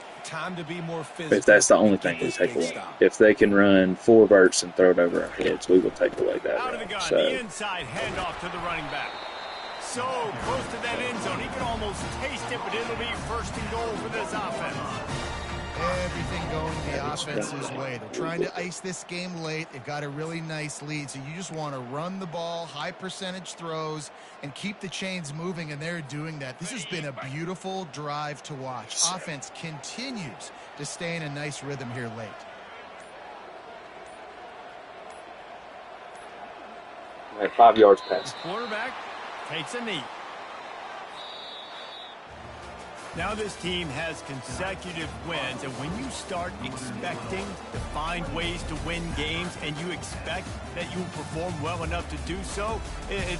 If that's the only thing we take away. If they can run 4 verts and throw it over our heads, we will take away that. Out of the gun, so the inside handoff to the running back. So close to that end zone, he can almost taste it, but it'll be 1st and goal for this offense. Everything going the offense's way. They're trying to ice this game late. They've got a really nice lead, so you just want to run the ball, high percentage throws, and keep the chains moving, and they're doing that. This has been a beautiful drive to watch. Offense continues to stay in a nice rhythm here late. All right, 5 yards pass. Quarterback takes a knee. Now this team has consecutive wins, and when you start expecting to find ways to win games and you expect that you'll perform well enough to do so,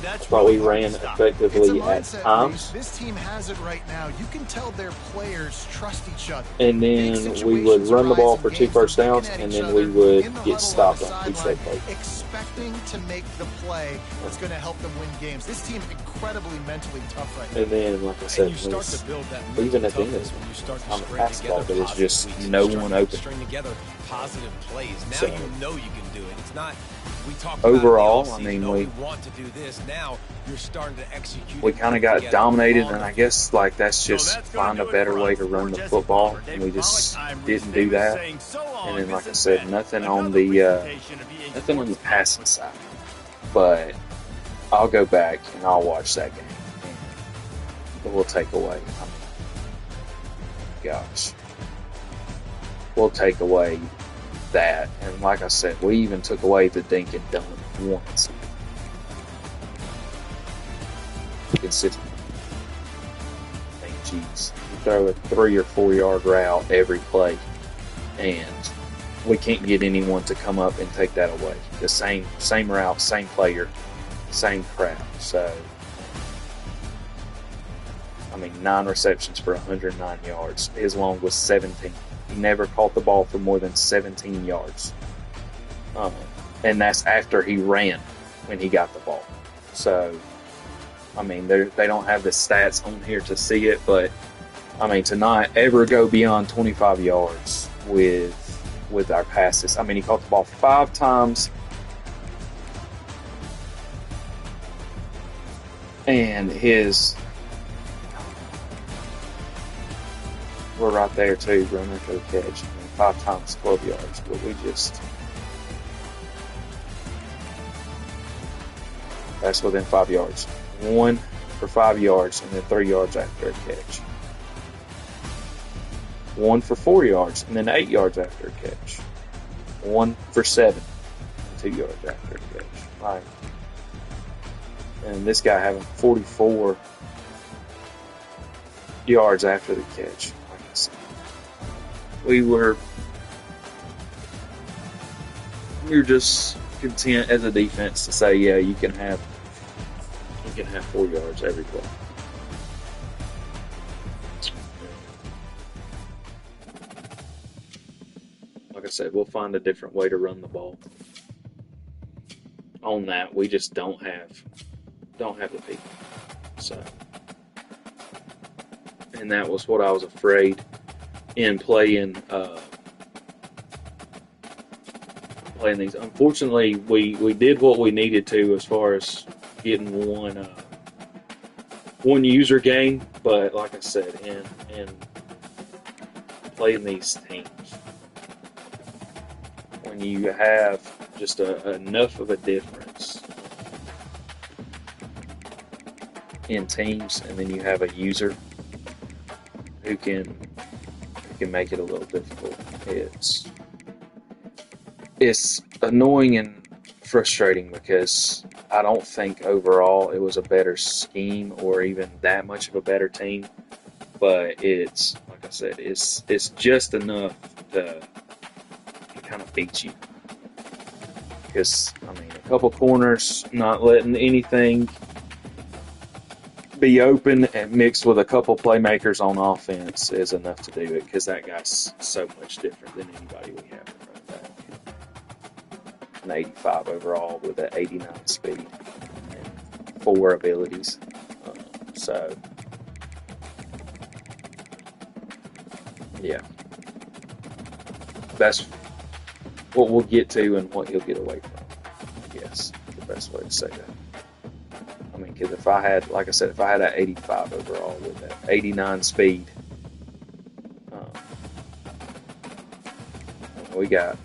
that's why really we ran effectively at times. This team has it right now. You can tell their players trust each other. And then we would run the ball for 2 first downs, and then we would get stopped on each play. Expecting to make the play that's going to help them win games. This team incredibly mentally tough right now. And then, like I said, even at the end of this one, on the pass ball, but it's just no one open. String together positive plays. Now So, you know you can do it. It's not. We talked overall, about I mean, we we want to do this. Now you're starting to execute. we kind of got dominated, and I guess like that's just find a better way to run the football, and we just didn't do that. And then, like I said, nothing on the passing side. But I'll go back and I'll watch that game, and we'll take away. Gosh, we'll take away that, and like I said, we even took away the dink and dunk once. Consistent. I think, geez, you throw a 3 or 4 yard route every play, and we can't get anyone to come up and take that away. The same route, same player, same crowd. So, I mean, 9 receptions for 109 yards. His long was 17. He never caught the ball for more than 17 yards. And that's after he ran when he got the ball. So, I mean, they don't have the stats on here to see it, but, I mean, to not ever go beyond 25 yards with our passes. I mean, he caught the ball 5 times. And we're right there too, running for the catch. I mean, 5 times 12 yards, but that's within 5 yards. 1 for 5 yards, and then 3 yards after a catch. 1 for 4 yards, and then 8 yards after a catch. 1 for 7, and 2 yards after a catch. Right. And this guy having 44 yards after the catch. We were just content as a defense to say, yeah, you can have 4 yards every play. Like I said, we'll find a different way to run the ball. On that, we just don't have the people. So, and that was what I was afraid in playing playing these. Unfortunately, we did what we needed to as far as getting one user game, but like I said, in playing these teams, when you have just enough of a difference in teams, and then you have a user who can make it a little difficult, it's annoying and frustrating because I don't think overall it was a better scheme or even that much of a better team, but it's, like I said, it's just enough to kind of beat you. Because, I mean, a couple corners, not letting anything be open, and mixed with a couple playmakers on offense is enough to do it, because that guy's so much different than anybody we have in running back. An 85 overall with an 89 speed and 4 abilities. So, yeah. That's what we'll get to and what he'll get away from. Yes, the best way to say that. I mean, because if I had, like I said, if I had an 85 overall with that 89 speed, we got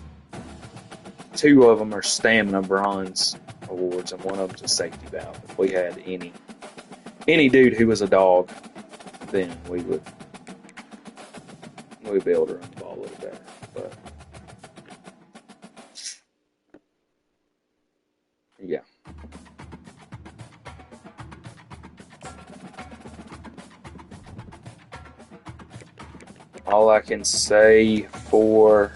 2 of them are stamina bronze awards, and one of them's a safety valve. If we had any dude who was a dog, then we'd be able to run the ball a little better. But yeah. All I can say for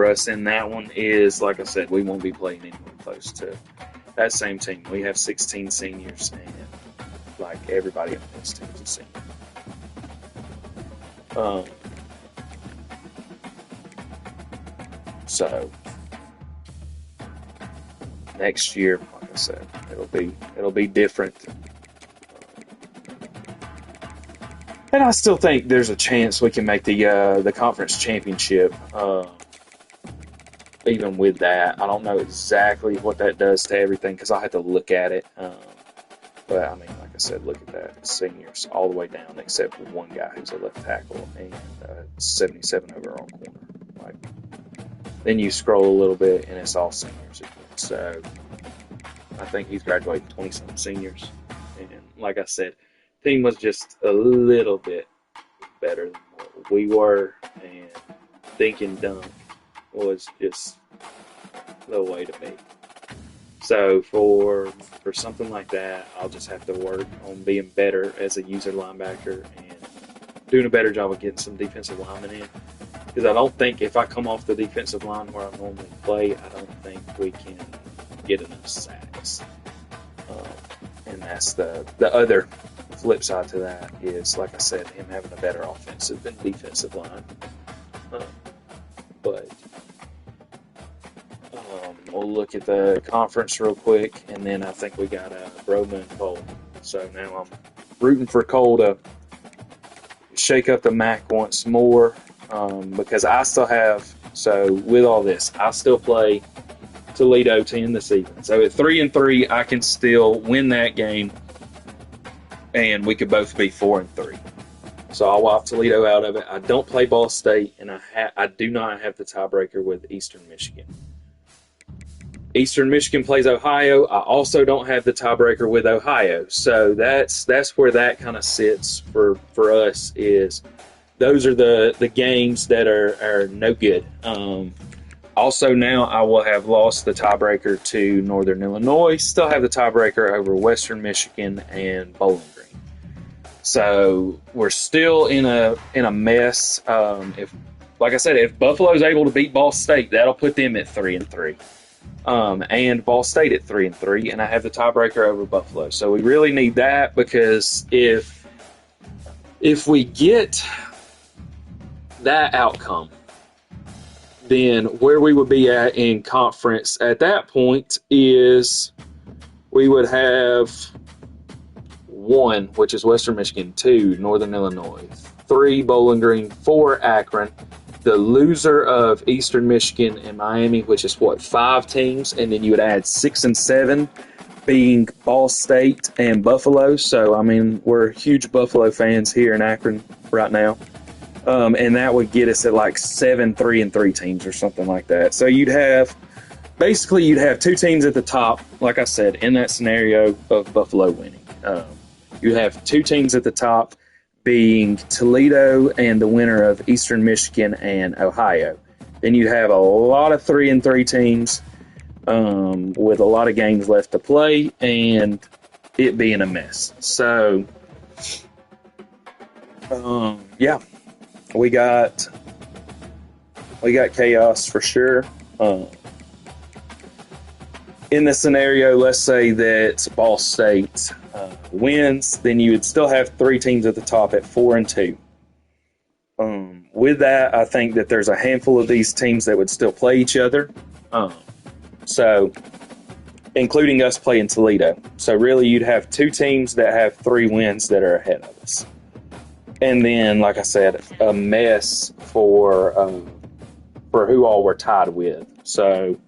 us in that one is, like I said, we won't be playing anyone close to that same team. We have 16 seniors, and like everybody on this team is a senior. So next year, like I said, it'll be different. And I still think there's a chance we can make the conference championship. Even with that, I don't know exactly what that does to everything because I have to look at it. But I mean, like I said, look at that. Seniors all the way down except for one guy who's a left tackle and 77 overall corner. Like, then you scroll a little bit and it's all seniors again. So I think he's graduated 20-some seniors. And like I said, team was just a little bit better than what we were, and thinking dunk was just the way to be. So for something like that, I'll just have to work on being better as a user linebacker and doing a better job of getting some defensive linemen in. Because I don't think if I come off the defensive line where I normally play, I don't think we can get enough sacks. And that's the other flip side to that is, like I said, him having a better offensive and defensive line. But we'll look at the conference real quick, and then I think we got Broma and Cole. So now I'm rooting for Cole to shake up the MAC once more, because I still have. So with all this, I still play Toledo to end the season. So at 3-3, I can still win that game, and we could both be 4-3. So I'll wipe Toledo out of it. I don't play Ball State, and I do not have the tiebreaker with Eastern Michigan. Eastern Michigan plays Ohio. I also don't have the tiebreaker with Ohio. So that's where that kind of sits for us. Is those are the games that are no good. Also, now I will have lost the tiebreaker to Northern Illinois. Still have the tiebreaker over Western Michigan and Bowling Green. So we're still in a mess. If, like I said, if Buffalo's able to beat Ball State, that'll put them at 3-3. And Ball State at 3-3, and I have the tiebreaker over Buffalo. So we really need that, because if we get that outcome, then where we would be at in conference at that point is we would have 1, which is Western Michigan, 2, Northern Illinois, 3, Bowling Green, 4, Akron. The loser of Eastern Michigan and Miami, which is 5 teams, and then you would add 6 and 7 being Ball State and Buffalo. So, I mean, we're huge Buffalo fans here in Akron right now. And that would get us at like 7 3-3 teams or something like that. So you'd have 2 teams at the top, like I said, in that scenario of Buffalo winning. You have 2 teams at the top being Toledo and the winner of Eastern Michigan and Ohio. Then you have a lot of 3-3 teams with a lot of games left to play and it being a mess. So, yeah, we got chaos for sure. In this scenario, let's say that Ball State wins, then you would still have 3 teams at the top at 4 and 2. With that, I think that there's a handful of these teams that would still play each other. So, including us playing Toledo. So really, you'd have 2 teams that have 3 wins that are ahead of us. And then, like I said, a mess for who all we're tied with. So,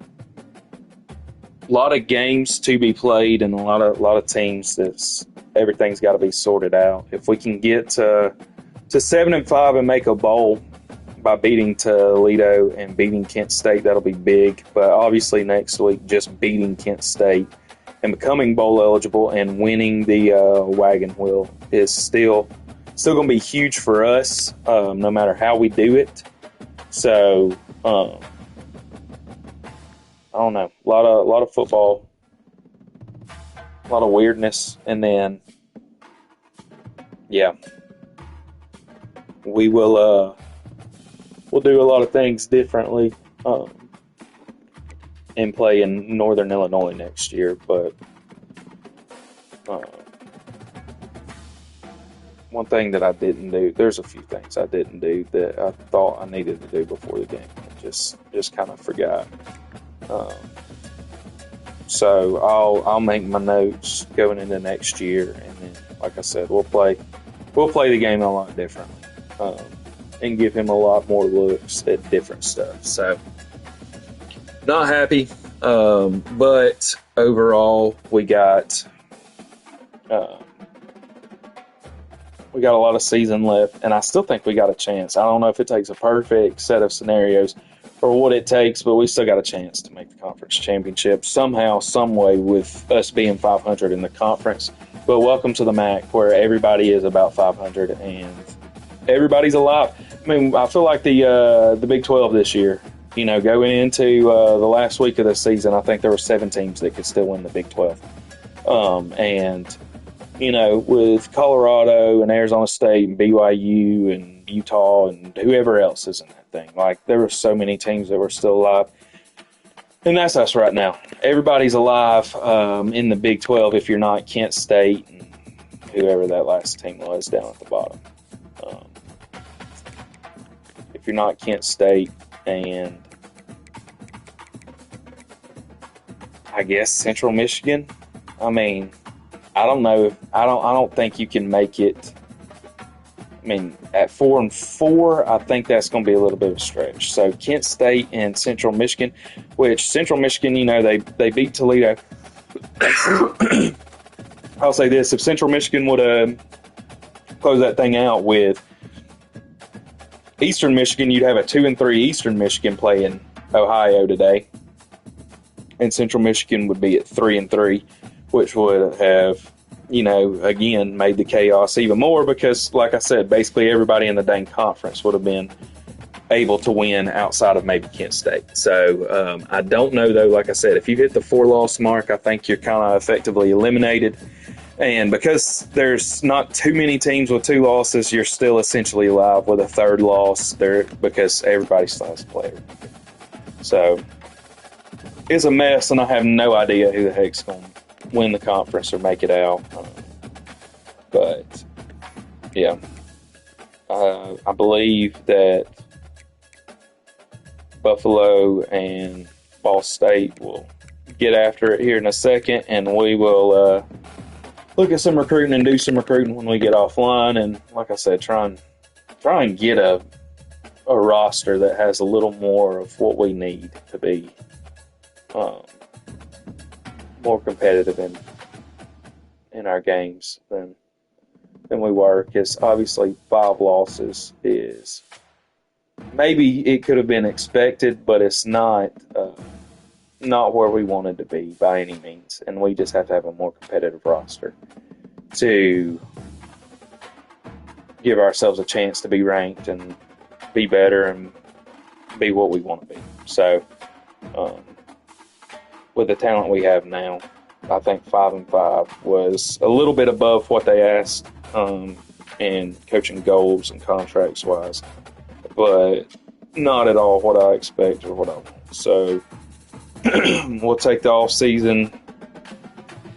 a lot of games to be played and a lot of teams everything's got to be sorted out. If we can get to 7-5 and make a bowl by beating Toledo and beating Kent State, that'll be big. But obviously next week, just beating Kent State and becoming bowl eligible and winning the wagon wheel is still going to be huge for us, no matter how we do it. So, I don't know. A lot of football, a lot of weirdness, and then, yeah, we'll do a lot of things differently, and play in Northern Illinois next year. But one thing that I didn't do, there's a few things I didn't do that I thought I needed to do before the game. I just kind of forgot. So I'll make my notes going into next year, and then, like I said, we'll play the game a lot differently, and give him a lot more looks at different stuff. So not happy, but overall we got a lot of season left, and I still think we got a chance. I don't know if it takes a perfect set of scenarios or what it takes, but we still got a chance to make the conference championship somehow, some way, with us being 500 in the conference. But welcome to the MAC, where everybody is about 500 and everybody's alive. I mean, I feel like the Big 12 this year, going into the last week of the season, I think there were 7 teams that could still win the Big 12. And with Colorado and Arizona State and BYU and Utah and whoever else is in that thing, like, there were so many teams that were still alive. And that's us right now. Everybody's alive in the Big 12 if you're not Kent State and whoever that last team was down at the bottom. If you're not Kent State and I guess Central Michigan, I mean, I don't know. I don't think you can make it. I mean, at 4-4, I think that's going to be a little bit of a stretch. So Kent State and Central Michigan, which Central Michigan, they beat Toledo. I'll say this: if Central Michigan would have closed that thing out with Eastern Michigan, you'd have a 2-3 Eastern Michigan playing Ohio today, and Central Michigan would be at 3-3, which would have, again, made the chaos even more because, like I said, basically everybody in the dang conference would have been able to win outside of maybe Kent State. So I don't know, though. Like I said, if you hit the 4-loss mark, I think you're kind of effectively eliminated. And because there's not too many teams with 2 losses, you're still essentially alive with a 3rd loss there because everybody still has to play. So it's a mess, and I have no idea who the heck's going to win the conference or make it out. But, yeah. I believe that Buffalo and Ball State will get after it here in a second, and we will look at some recruiting and do some recruiting when we get offline. And like I said, try and get a roster that has a little more of what we need to be more competitive in our games than we were. Because obviously 5 losses is maybe it could have been expected, but it's not where we wanted to be by any means. And we just have to have a more competitive roster to give ourselves a chance to be ranked and be better and be what we want to be. So, with the talent we have now, I think 5-5 was a little bit above what they asked in coaching goals and contracts wise, but not at all what I expect or what I want. So we'll take the off season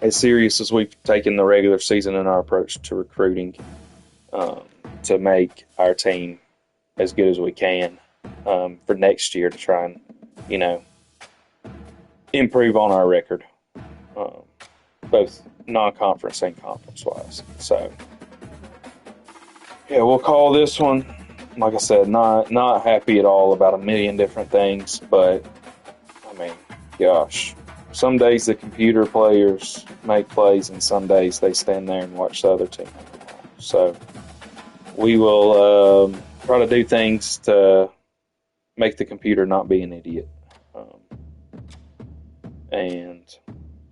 as serious as we've taken the regular season in our approach to recruiting to make our team as good as we can for next year to try and, improve on our record, both non-conference and conference-wise. So, yeah, we'll call this one. Like I said, not happy at all about a million different things, but, I mean, gosh, some days the computer players make plays, and some days they stand there and watch the other team. So, we will try to do things to make the computer not be an idiot. And,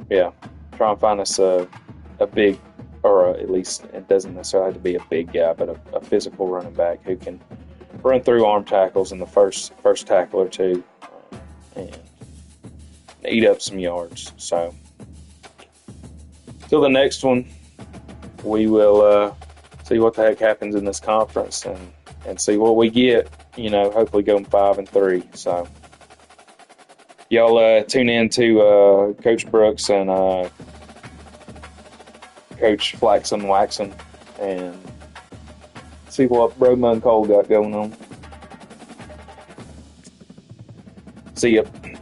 yeah, try and find us a big, or at least it doesn't necessarily have to be a big guy, but a physical running back who can run through arm tackles in the first tackle or two and eat up some yards. So, till the next one, we will see what the heck happens in this conference and see what we get. Hopefully going 5-3. So, y'all tune in to Coach Brooks and Coach Flaxen Waxen and see what Broma and Cole got going on. See ya.